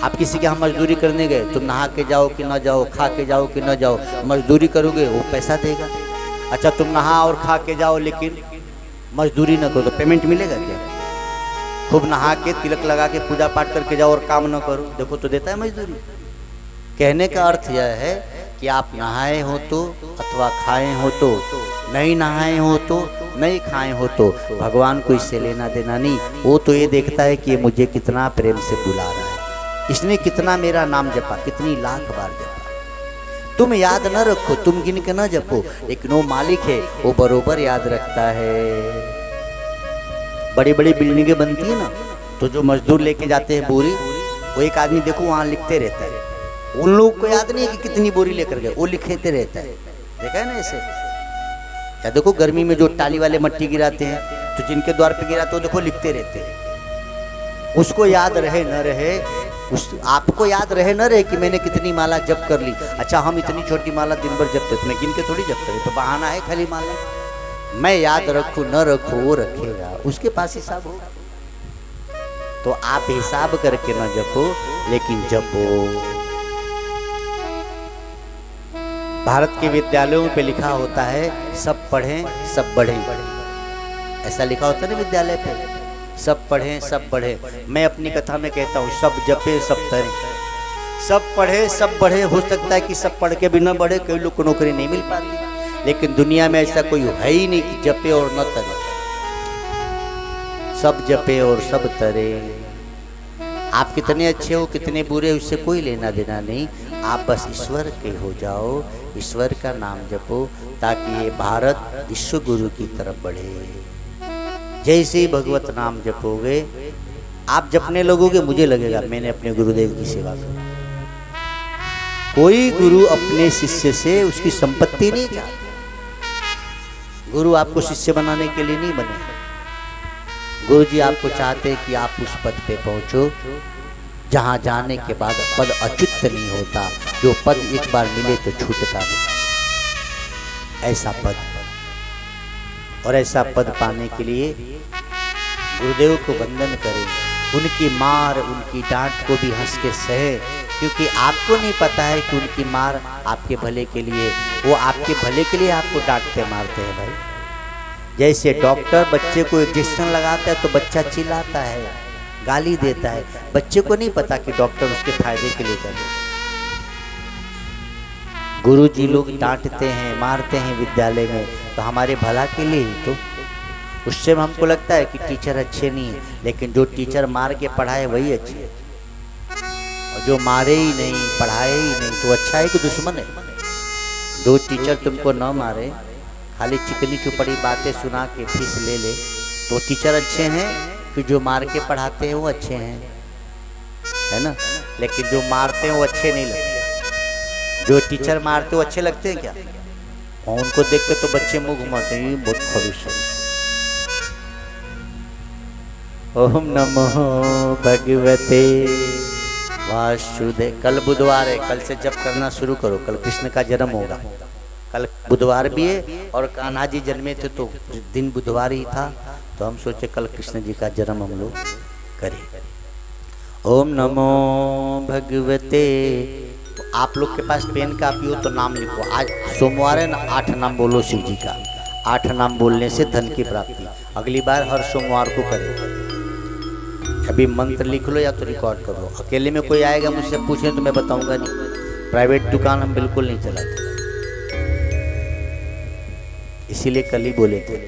आप किसी के यहाँ मजदूरी करने गए, तुम नहा के जाओ कि ना जाओ, खा के जाओ कि ना जाओ, मजदूरी करोगे वो पैसा देगा। अच्छा, तुम नहा और खा के जाओ लेकिन मजदूरी ना करो तो पेमेंट मिलेगा क्या? खूब नहा के तिलक लगा के पूजा पाठ करके जाओ और काम ना करो, देखो तो देता है मजदूरी। कहने का अर्थ यह है कि आप नहाए हो तो अथवा खाए हो तो, नहीं नहाए हो तो नहीं खाए हो तो, भगवान को इससे लेना देना नहीं। वो तो ये देखता है कि ये मुझे कितना प्रेम से बुला रहा है, इसने कितना मेरा नाम जपा, कितनी लाख बार जपा। तुम याद न रखो, तुम गिन के न जपो, लेकिन वो मालिक है, वो बरोबर याद रखता है। बड़ी बड़ी बिल्डिंगें बनती है ना, तो जो मजदूर लेके जाते हैं बोरी, वो एक आदमी देखो वहाँ लिखते रहता है। उन लोग को याद नहीं है कि कितनी बोरी लेकर गए, वो लिखते रहता है। देखा है ना ऐसे? या देखो गर्मी में जो टाली वाले मट्टी गिराते हैं, तो जिनके द्वार पे गिराते हो देखो लिखते रहते हैं। उसको याद रहे न रहे, आपको याद रहे न रहे कि मैंने कितनी माला जप कर ली। अच्छा, हम इतनी छोटी माला दिन भर जपते, तो मैं गिन के थोड़ी जपते, तो बहाना है खाली माला। मैं याद रखूँ न रखूँ, वो रखेगा, उसके पास हिसाब होगा। तो आप हिसाब करके न जपो, लेकिन जपो। भारत के विद्यालयों पे लिखा होता है, सब पढ़ें सब बढ़ें। ऐसा लिखा होता है ना विद्यालय पे, सब पढ़ें सब बढ़ें। मैं अपनी कथा में कहता हूँ, सब जपे सब तरें। सब पढ़े सब बढ़े। हो सकता है कि सब पढ़ के भी न बढ़े, कई लोग को नौकरी नहीं मिल पाती, लेकिन दुनिया में ऐसा कोई है ही नहीं कि जपे और न तरे। सब जपे और सब तरे। आप कितने अच्छे हो कितने बुरे, उससे कोई लेना देना नहीं। आप बस ईश्वर के हो जाओ, ईश्वर का नाम जपो, ताकि ये भारत विश्व गुरु की तरफ बढ़े। जैसे ही भगवत नाम जपोगे, आप जपने लगोगे, मुझे लगेगा मैंने अपने गुरुदेव की सेवा की। कोई गुरु अपने शिष्य से उसकी संपत्ति नहीं चाहता। गुरु आपको शिष्य बनाने के लिए नहीं बने। गुरु जी आपको चाहते कि आप उस पद पे पहुंचो जहां जाने के बाद पद अच्युत नहीं होता। जो पद एक बार मिले तो छूटता नहीं, ऐसा पद। और ऐसा पद पाने के लिए गुरुदेव को वंदन करें, उनकी मार उनकी डांट को भी हंस के सहे, क्योंकि आपको नहीं पता है कि उनकी मार आपके भले के लिए, वो आपके भले के लिए आपको डांटते मारते हैं भाई। जैसे डॉक्टर बच्चे को इंजेक्शन लगाता है तो बच्चा चिल्लाता है, गाली देता है, बच्चे को नहीं पता कि डॉक्टर उसके फायदे के लिए कर रहे। गुरु जी लोग डांटते हैं मारते हैं विद्यालय में तो हमारे भला के लिए ही तो। उससे हमको लगता है कि टीचर अच्छे नहीं है, लेकिन जो टीचर मार के पढ़ाए वही अच्छे है, और जो मारे ही नहीं पढ़ाए ही नहीं तो अच्छा है कि दुश्मन है। दो टीचर तुमको न मारे, खाली चिकनी चुपड़ी बातें सुना के फीस ले ले, तो टीचर अच्छे हैं कि जो मार के पढ़ाते हैं वो अच्छे हैं, है ना। लेकिन जो मारते हैं वो अच्छे नहीं लगते, जो टीचर मारते वो अच्छे लगते हैं क्या? और उनको देख के तो बच्चे मुंह घुमाते हैं, ये बहुत खबीस है। ओम नमो भगवते वासुदेव। कल बुधवार है, कल से जप करना शुरू करो। कल कृष्ण का जन्म होगा, कल बुधवार भी है और कान्हा जी जन्मे थे तो दिन बुधवार ही था, तो हम सोचे कल कृष्ण जी का जन्म हम लोग करें। ओम नमो भगवते। तो आप लोग के पास पेन कापी हो तो नाम लिखो। आज सोमवार है ना, 8 नाम बोलो शिव जी का। 8 नाम बोलने से धन की प्राप्ति। अगली बार हर सोमवार को करें। अभी मंत्र लिख लो या तो रिकॉर्ड करो। अकेले में कोई आएगा मुझसे पूछे तो मैं बताऊंगा नहीं। प्राइवेट दुकान हम बिल्कुल नहीं चलाते, इसीलिए कल ही बोले थे।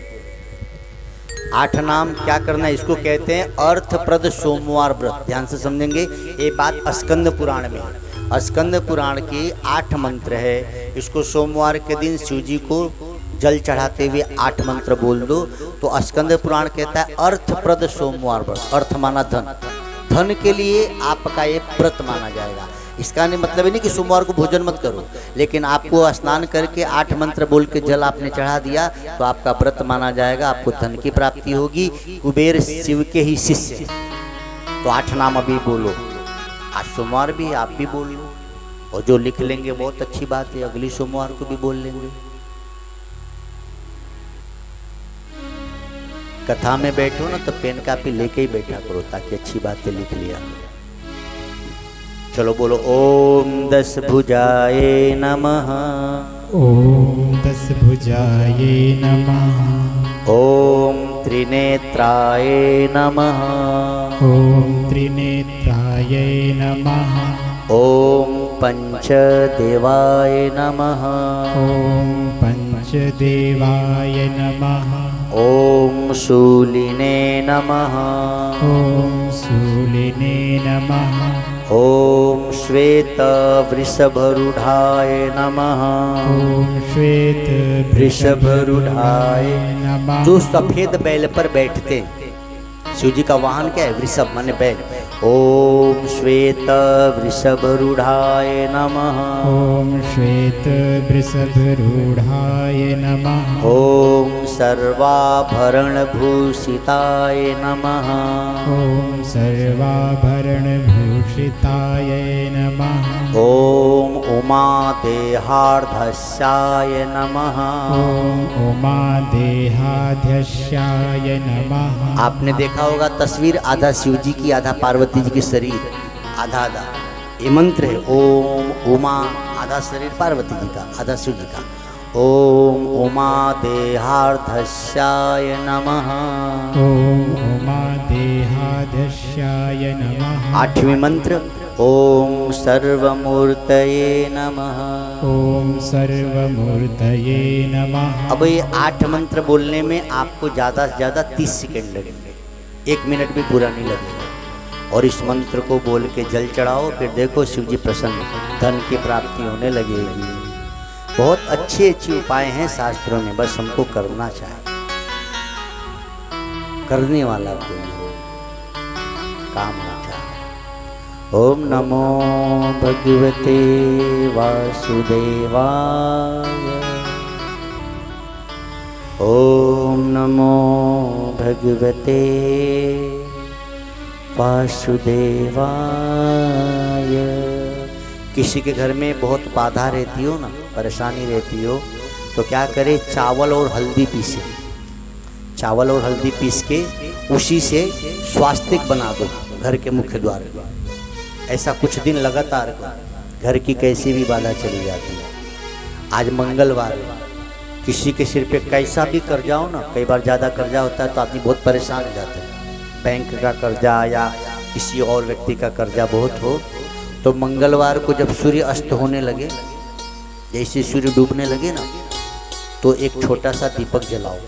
8 नाम क्या करना है, इसको कहते हैं अर्थप्रद सोमवार व्रत। ध्यान से समझेंगे, ये बात स्कंद पुराण में है। स्कंद पुराण की 8 मंत्र है। इसको सोमवार के दिन शिव जी को जल चढ़ाते हुए 8 मंत्र बोल दो तो स्कंद पुराण कहता है अर्थप्रद सोमवार व्रत। अर्थ माना धन, धन के लिए आपका ये व्रत माना जाएगा। इसका नहीं मतलब नहीं कि सोमवार को भोजन मत करो, लेकिन आपको स्नान करके 8 मंत्र बोल के जल आपने चढ़ा दिया तो आपका व्रत माना जाएगा, आपको धन की प्राप्ति होगी। कुबेर शिव के ही शिष्य। तो 8 नाम अभी बोलो। आज सोमवार भी आप भी बोल लो, और जो लिख लेंगे बहुत अच्छी बात है, अगली सोमवार को भी बोल लेंगे। कथा में बैठो ना तो पेन कापी लेके ही बैठा करो ताकि अच्छी बातें लिख लिया। चलो बोलो ओम 10 भुजाए नमः। ओम 10 भुजाये नमः। ओम त्रिनेत्राय नमः। ओम त्रिनेत्राय नमः। ओम पंचदेवाय नमः। ओम पंचदेवाय नमः। ओम शूलिने नमः। ओम शूलिने नमः। ओम श्वेत वृषभरूढ़ाय नमः। ओम श्वेत वृषभरूढ़ाय नमः। जो सफेद बैल पर बैठते हैं, शिव जी का वाहन क्या है? वृषभ माने बैल। ओम श्वेत वृषभरूढ़ाय नमः। ओम श्वेत वृषभरूढ़ाय नमः। ओम सर्वाभरण भूषिताय नमः। ओम सर्वाभरणभूषिताय नमः। ओम उमा देहार्धस्याय नमः। ओम उमादेहाध्यक्षाय नमः। आपने देखा होगा तस्वीर, आधा शिव जी की आधा पार्वती जी की शरीर, आधा आधा। ये मंत्र है ओम उमा, आधा शरीर पार्वती जी का आधा शिव जी का। ओम उमा देहार्धस्याय नमः। ओम उमादेहाध्यक्षाय नमः। 8वें मंत्र ओम सर्वमूर्तये नमः। ओम सर्वमूर्तये नमः। अब ये 8 मंत्र बोलने में आपको ज़्यादा से ज़्यादा 30 सेकंड लगेंगे, 1 मिनट भी पूरा नहीं लगेगा। और इस मंत्र को बोल के जल चढ़ाओ, फिर देखो शिव जी प्रसन्न, धन की प्राप्ति होने लगेगी। बहुत अच्छे अच्छे उपाय हैं शास्त्रों में, बस हमको करना चाहिए। करने वाला कोई काम ना चाहिए। ओम नमो भगवते वासुदेवाय। ओम नमो भगवते वासुदेवाय। किसी के घर में बहुत बाधा रहती हो ना, परेशानी रहती हो, तो क्या करे, चावल और हल्दी पीसे। चावल और हल्दी पीस के उसी से स्वास्तिक बना दो घर के मुख्य द्वार पर। ऐसा कुछ दिन लगातार करो, घर की कैसी भी बाधा चली जाती है। आज मंगलवार है, किसी के सिर पे कैसा भी कर्जा हो ना, कई बार ज़्यादा कर्जा होता है तो आदमी बहुत परेशान हो जाता है। बैंक का कर्जा या किसी और व्यक्ति का कर्जा बहुत हो, तो मंगलवार को जब सूर्य अस्त होने लगे, जैसे सूर्य डूबने लगे ना, तो एक छोटा सा दीपक जलाओ,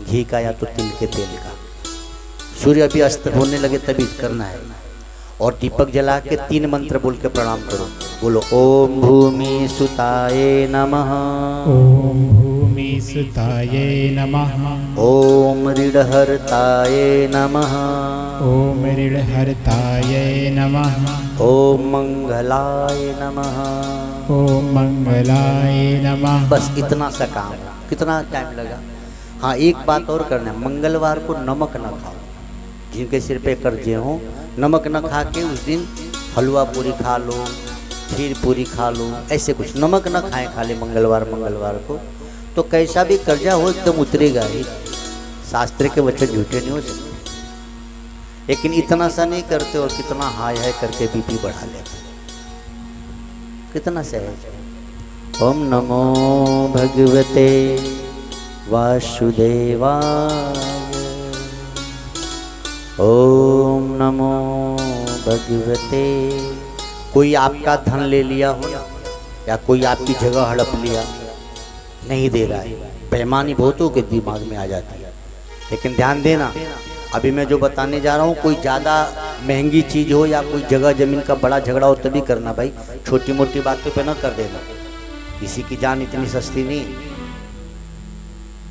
घी का या तो तिल के तेल का। सूर्य अभी अस्त होने लगे तभी करना है। और दीपक जला के 3 मंत्र बोल के प्रणाम करो। बोलो ओम भूमि सुताय नमः। ओम भूमि सुताय नमः। ओम ऋणहर्ताय नमः। ओम ऋणहर्ताय नमः। ओम मंगलाय नमः। ओम मंगलाय नमः। बस इतना सा काम है। कितना टाइम लगा? हाँ, एक बात और करना है, मंगलवार को नमक न खाओ। जिनके सिर पे कर्जे हो, नमक न खा के उस दिन हलवा पूरी खा लो, खीर पूरी खा लो, ऐसे कुछ। नमक न खाएं खाली मंगलवार को, तो कैसा भी कर्जा हो एकदम उतरेगा ही। शास्त्र के वचन झूठे नहीं हो सकते। लेकिन इतना सा नहीं करते और कितना हाय हाय करके बीपी बढ़ा लेते। कितना सहज। ओम नमो भगवते वासुदेवाय। ओम नमो भगवते। कोई आपका धन ले लिया हो या कोई आपकी जगह हड़प लिया, नहीं दे रहा है, बेईमानी बहुतों के दिमाग में आ जाती है। लेकिन ध्यान देना, अभी मैं जो बताने जा रहा हूँ, कोई ज़्यादा महंगी चीज़ हो या कोई जगह ज़मीन का बड़ा झगड़ा हो तभी करना भाई। छोटी मोटी बातों पे ना कर देना। किसी की जान इतनी सस्ती नहीं है।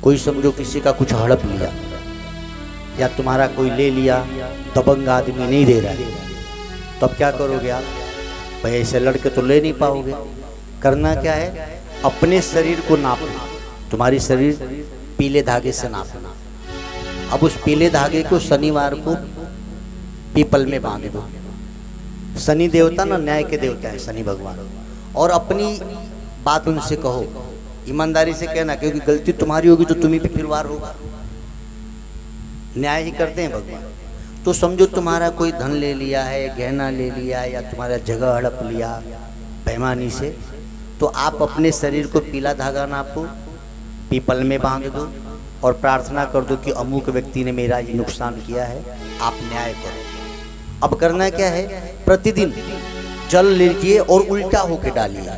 कोई समझो किसी का कुछ हड़प लिया या तुम्हारा कोई ले लिया, दबंग आदमी नहीं दे रहा है, तो अब क्या करोगे आप? भाई ऐसे लड़के तो ले नहीं पाओगे। करना क्या है? अपने शरीर को नापना। तुम्हारी शरीर पीले धागे से नापना। अब उस पीले धागे को शनिवार को पीपल में बांध दो। शनि देवता ना न्याय के देवता है, शनि भगवान। और अपनी बात उनसे कहो, ईमानदारी से कहना, क्योंकि गलती तुम्हारी होगी तो तुम्ही पे फिर वार होगा। न्याय ही करते हैं भगवान। तो समझो तुम्हारा कोई धन ले लिया है, गहना ले लिया है, या तुम्हारा जगह हड़प लिया बेईमानी से, तो आप अपने शरीर को पीला धागा नापो, पीपल में बांध दो और प्रार्थना कर दो कि अमुक व्यक्ति ने मेरा ये नुकसान किया है, आप न्याय करो। अब करना क्या है? प्रतिदिन जल लीजिए और उल्टा होके डालिए,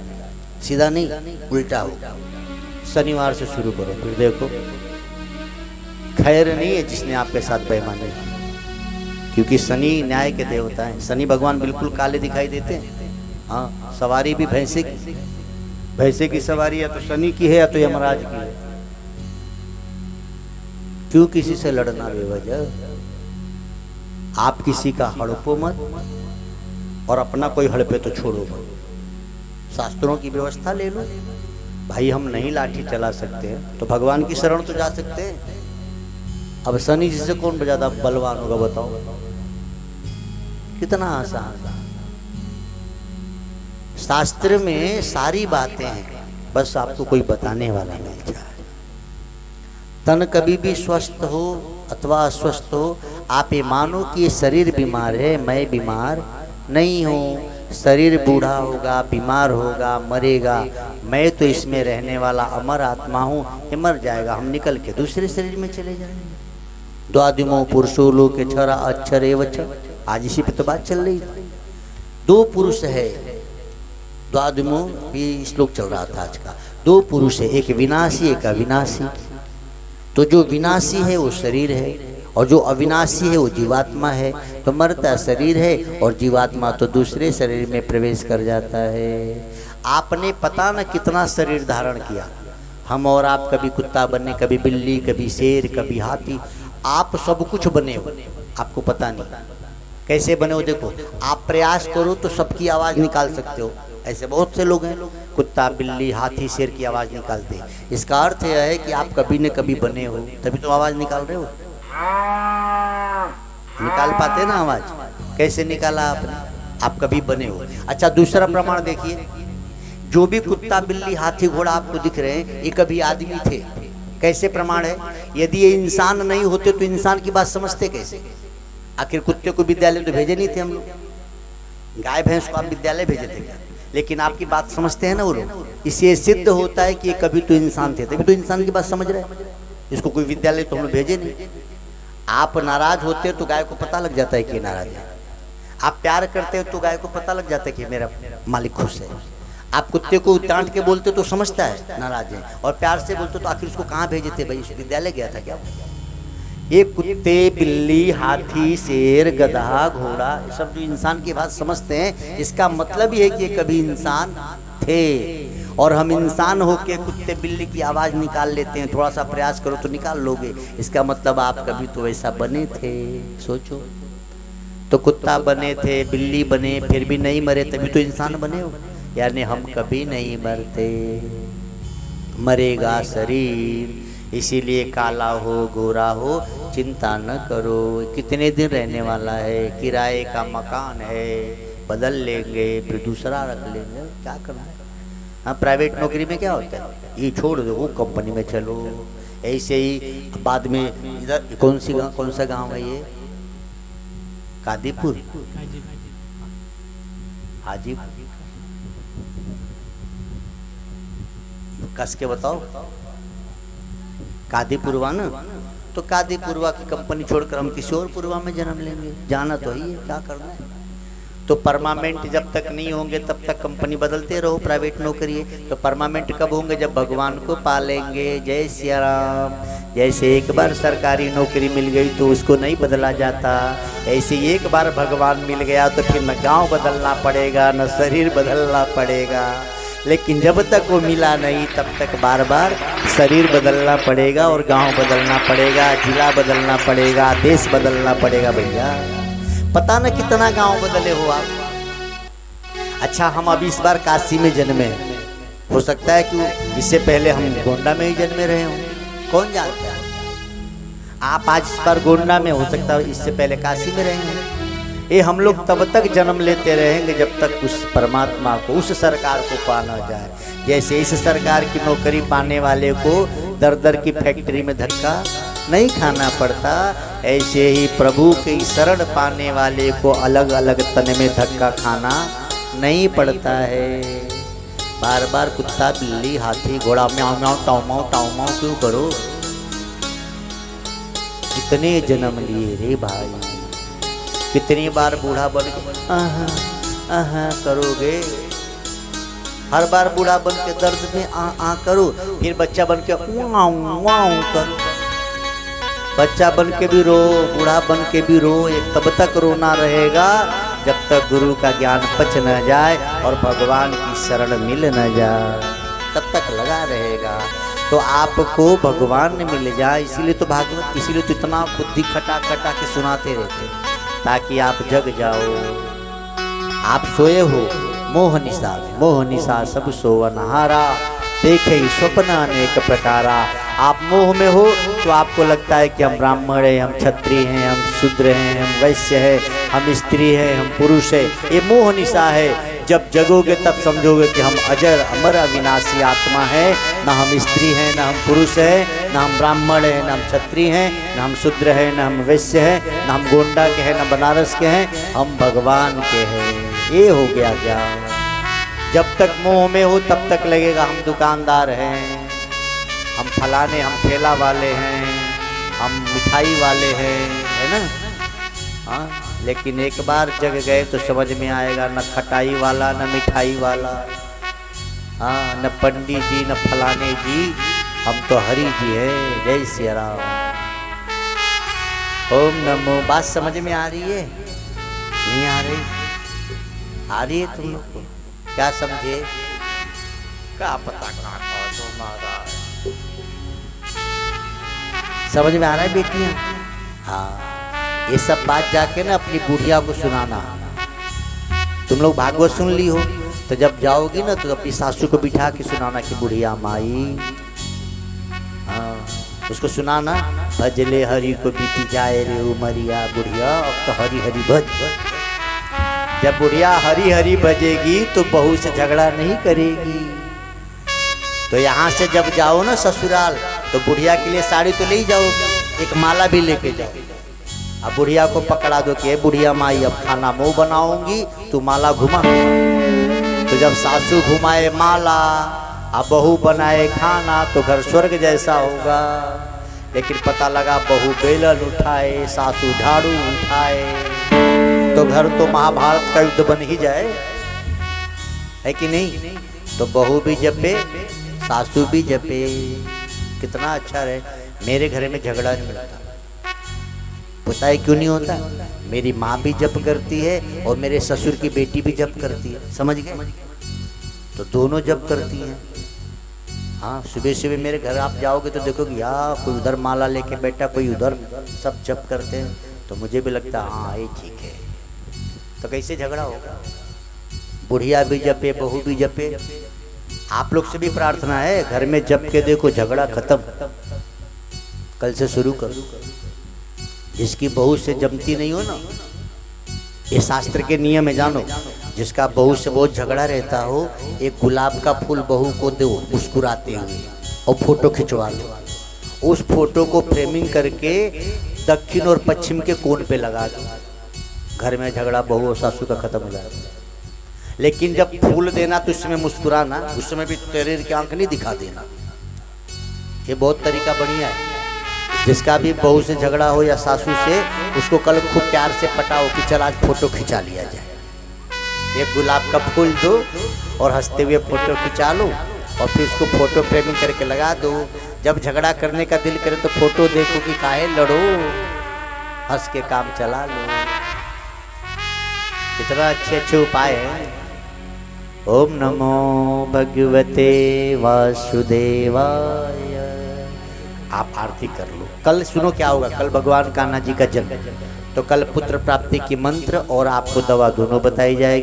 सीधा नहीं, उल्टा हो। शनिवार से शुरू करो, फिर देखो खैर नहीं है जिसने आपके साथ बेईमानी की। क्योंकि शनि न्याय के देवता हैं। शनि भगवान बिल्कुल काले दिखाई देते हैं। हाँ, सवारी भी भैंसे की सवारी या तो शनि की है या तो यमराज की है। क्यों किसी से लड़ना बेवजह? आप किसी का हड़पो मत और अपना कोई हड़पे तो छोड़ो मत। शास्त्रों की व्यवस्था ले लो। भाई हम नहीं लाठी चला सकते हैं तो भगवान की शरण तो जा सकते हैं। अब शनि जी से कौन ज्यादा बलवान होगा बताओ? कितना आसान। शास्त्र में सारी बातें हैं, बस आपको कोई बताने वाला मिल जाए। तन कभी भी स्वस्थ हो अथवा अस्वस्थ हो, आप ये मानो कि ये शरीर बीमार है, मैं बीमार नहीं हूँ। शरीर बूढ़ा होगा, बीमार होगा, मरेगा, मैं तो इसमें रहने वाला अमर आत्मा हूँ। ये मर जाएगा, हम निकल के दूसरे शरीर में चले जाएंगे। द्वादिमो पुरुषो लोके क्षरा अक्षरे वच। आज इसी पे तो बात चल रही थी। दो पुरुष है, द्वादिमो भी श्लोक चल रहा था आज का। दो पुरुष है, एक विनाशी एक अविनाशी। तो जो विनाशी है वो शरीर है और जो अविनाशी है वो जीवात्मा है। तो मरता शरीर है और जीवात्मा तो दूसरे शरीर में प्रवेश कर जाता है। आपने पता न कितना शरीर धारण किया। हम और आप कभी कुत्ता बने, कभी बिल्ली, कभी शेर, कभी हाथी। आप सब कुछ बने हो, आपको पता नहीं कैसे बने हो। देखो, आप प्रयास करो तो सबकी आवाज़ निकाल सकते हो। ऐसे बहुत से लोग हैं, कुत्ता, बिल्ली, हाथी, शेर की आवाज़ निकालते हैं। इसका अर्थ यह है कि आप कभी न कभी बने हो, तभी तो आवाज़ निकाल रहे हो। निकाल पाते ना आवाज़? कैसे निकाला आपने? आप कभी बने हो। अच्छा, दूसरा प्रमाण देखिए। जो भी कुत्ता, बिल्ली, हाथी, घोड़ा आपको दिख रहे हैं, ये कभी आदमी थे। कैसे प्रमाण है? यदि ये इंसान नहीं होते तो इंसान की बात समझते कैसे? आखिर कुत्ते को विद्यालय तो भेजे नहीं थे हम लोग। गाय भैंस को आप विद्यालय भेजे थे क्या? लेकिन आपकी बात समझते हैं ना वो लोग। इससे सिद्ध होता है कि ये कभी तो इंसान थे, तभी तो इंसान की बात समझ रहे हैं। इसको कोई विद्यालय तो हम लोग भेजे नहीं। आप नाराज होते तो गाय को पता लग जाता है कि नाराज है। आप प्यार करते हो तो गाय को पता लग जाता है कि मेरा मालिक खुश है। आप कुत्ते को डांट के बोलते तो समझता है नाराज है, और प्यार से बोलते तो आखिर उसको कहाँ भेजे थे भाई? विद्यालय गया था क्या? ये कुत्ते, बिल्ली, हाथी, शेर, गधा, घोड़ा, ये सब जो इंसान की बात समझते हैं, इसका मतलब ये है कि ये कभी इंसान थे। और हम इंसान होके कुत्ते, बिल्ली की आवाज़ निकाल लेते हैं। थोड़ा सा प्रयास करो तो निकाल लोगे। इसका मतलब आप कभी तो वैसा बने थे। सोचो, तो कुत्ता बने थे, बिल्ली बने, फिर भी नहीं मरे, तभी तो इंसान बने हो। यानी हम कभी नहीं मरते, मरेगा शरीर, इसीलिए काला हो गोरा हो चिंता न करो। कितने दिन रहने वाला है, किराए का मकान है, बदल लेंगे फिर दूसरा रख लेंगे, क्या करना है। हाँ, प्राइवेट नौकरी में क्या होता है, ये छोड़ दो वो कंपनी में चलो, ऐसे ही बाद में इधर कौन सा गांव है ये, कादीपुर, हाजीपुर, कस के बताओ, कादीपुरवा ना, तो कादीपुरवा की कंपनी छोड़कर हम किसी और पुरवा में जन्म लेंगे, जाना तो ही है, क्या करना है। तो परमानेंट जब तक नहीं होंगे तब तक कंपनी बदलते रहो, प्राइवेट नौकरी है। तो परमानेंट कब होंगे, जब भगवान को पालेंगे। जय सिया राम। जैसे एक बार सरकारी नौकरी मिल गई तो उसको नहीं बदला जाता, ऐसे एक बार भगवान मिल गया तो फिर न गांव बदलना पड़ेगा न शरीर बदलना पड़ेगा। लेकिन जब तक वो मिला नहीं तब तक बार बार शरीर बदलना पड़ेगा और गांव बदलना पड़ेगा, जिला बदलना पड़ेगा, देश बदलना पड़ेगा। भैया पता न कितना गांव बदले हो आप। अच्छा, हम अभी इस बार काशी में जन्मे, हो सकता है कि इससे पहले हम गोंडा में ही जन्मे रहे हों, कौन जानता है। आप आज इस बार गोंडा में, हो सकता है इससे पहले काशी में रहेंगे। ये हम लोग तब तक जन्म लेते रहेंगे जब तक उस परमात्मा को, उस सरकार को पाना जाए। जैसे इस सरकार की नौकरी पाने वाले को दर दर की फैक्ट्री में धक्का नहीं खाना पड़ता, ऐसे ही प्रभु की शरण पाने वाले को अलग अलग तन में धक्का खाना नहीं पड़ता है। बार बार कुत्ता बिल्ली हाथी घोड़ा म्याऊ म्याऊ टाऊ माऊ क्यों करो। कितने जन्म लिए रे भाई, कितनी बार बूढ़ा बन के आहा करोगे। हर बार बूढ़ा बन के दर्द में आ करो, फिर बच्चा बन के वाऊ करो। बच्चा बन के भी रो, बूढ़ा बन के भी रो, एक तब तक रोना रहेगा जब तक गुरु का ज्ञान पच न जाए और भगवान की शरण मिल न जाए, तब तक लगा रहेगा। तो आपको भगवान मिल जाए, इसीलिए तो भागवत, इसीलिए तो इतना बुद्धि खटा खटा के सुनाते रहते, ताकि आप जग जाओ। आप सोए हो मोह निशा सब सोवनहारा, देखे स्वप्न अनेक प्रकारा। आप मोह में हो तो आपको लगता है कि हम ब्राह्मण हैं, हम क्षत्रिय हैं, हम शूद्र हैं, हम वैश्य हैं, हम स्त्री हैं, हम पुरुष हैं। ये मोह निशा है। जब जगोगे तब समझोगे कि हम अजर अमर अविनाशी आत्मा है। ना हम स्त्री हैं, ना हम पुरुष हैं, ना हम ब्राह्मण हैं, ना हम क्षत्रिय हैं, ना हम शूद्र हैं, ना हम वैश्य हैं, ना हम गोंडा के हैं, ना बनारस के हैं, हम भगवान के हैं। ये हो गया ज्ञान। जब तक मोह में हो तब तक लगेगा हम दुकानदार हैं, हम फलाने, हम ठेला वाले हैं, हम मिठाई वाले हैं, है ना। हाँ, लेकिन एक बार जग गए तो समझ में आएगा, न खटाई वाला न मिठाई वाला, हाँ, न पंडित जी न फलाने जी, हम तो हरि जी है। जय सिया राम। ओम नमो। बात समझ में आ रही है, नहीं आ रही? आ रही है तुम लोग को? क्या समझे? क्या पता कहाँ महाराज। समझ में आ रहा है बेटियां? हाँ, ये सब बात जाके ना अपनी बुढ़िया को सुनाना। तुम लोग भागवत सुन ली हो तो जब जाओगी ना तो अपनी सासू को बिठा के सुनाना कि बुढ़िया माई, हाँ, उसको सुनाना, भजले हरि को बीती जाए रे उमरिया बुढ़िया, अब तो हरि हरि भज। जब बुढ़िया हरि हरि भजेगी तो बहू से झगड़ा नहीं करेगी। तो यहाँ से जब जाओ ना ससुराल तो बुढ़िया के लिए साड़ी तो ले ही जाओ, एक माला भी लेके जाओ। अब बुढ़िया को पकड़ा दो कि बुढ़िया माई अब खाना मुँह बनाऊंगी, तू माला घुमा। तो जब सासू घुमाए माला अब बहू बनाए खाना तो घर स्वर्ग जैसा होगा। लेकिन पता लगा बहू बेलन उठाए, सासू झाड़ू उठाए, तो घर तो महाभारत का युद्ध बन ही जाए, है कि नहीं। तो बहू भी जपे, सासू भी जपे, कितना अच्छा रहे। मेरे घर में झगड़ा नहीं होता, पता है क्यों नहीं होता? मेरी माँ भी जप करती है और मेरे ससुर की बेटी भी जप करती है, समझ गए? तो दोनों जप करती हैं। हाँ, सुबह सुबह मेरे घर आप जाओगे तो देखोगे यार कोई उधर माला लेके बैठा, कोई उधर, सब जप करते हैं। तो मुझे भी लगता है हाँ ये ठीक है। तो कैसे झगड़ा होगा? बुढ़िया भी जपे, बहू भी जपे। आप लोग से भी प्रार्थना है, घर में जप के देखो झगड़ा खत्म। कल से शुरू करो। जिसकी बहू से जमती नहीं हो ना, ये शास्त्र के नियम है जानो। जिसका बहू से बहुत झगड़ा रहता हो, एक गुलाब का फूल बहू को दो मुस्कुराते हुए और फोटो खिंचवा लो। उस फोटो को फ्रेमिंग करके दक्षिण और पश्चिम के कोण पे लगा दो। घर में झगड़ा बहू और सासू का खत्म हो जाएगा। लेकिन जब फूल देना तो उसमें मुस्कुराना, उस समय भी तेरे की आंख नहीं दिखा देना। ये बहुत तरीका बढ़िया है। जिसका भी बहू से झगड़ा हो या सासू से, उसको कल खूब प्यार से पटाओ कि चल आज फोटो खिंचा लिया जाए। एक गुलाब का फूल दो और हंसते हुए फोटो खिंचा लो और फिर उसको फोटो फ्रेमिंग करके लगा दो। जब झगड़ा करने का दिल करे तो फोटो देखो कि काहे लड़ो, हंस के काम चला लो। कितना अच्छे अच्छे उपाय हैं। ओम नमो भगवते वासुदेवाय। आप आरती कर लो। कल सुनो क्या होगा। कल भगवान कान्हा जी का जन्म, तो कल पुत्र प्राप्ति की मंत्र और आपको दवा दोनों बताई जाएगी।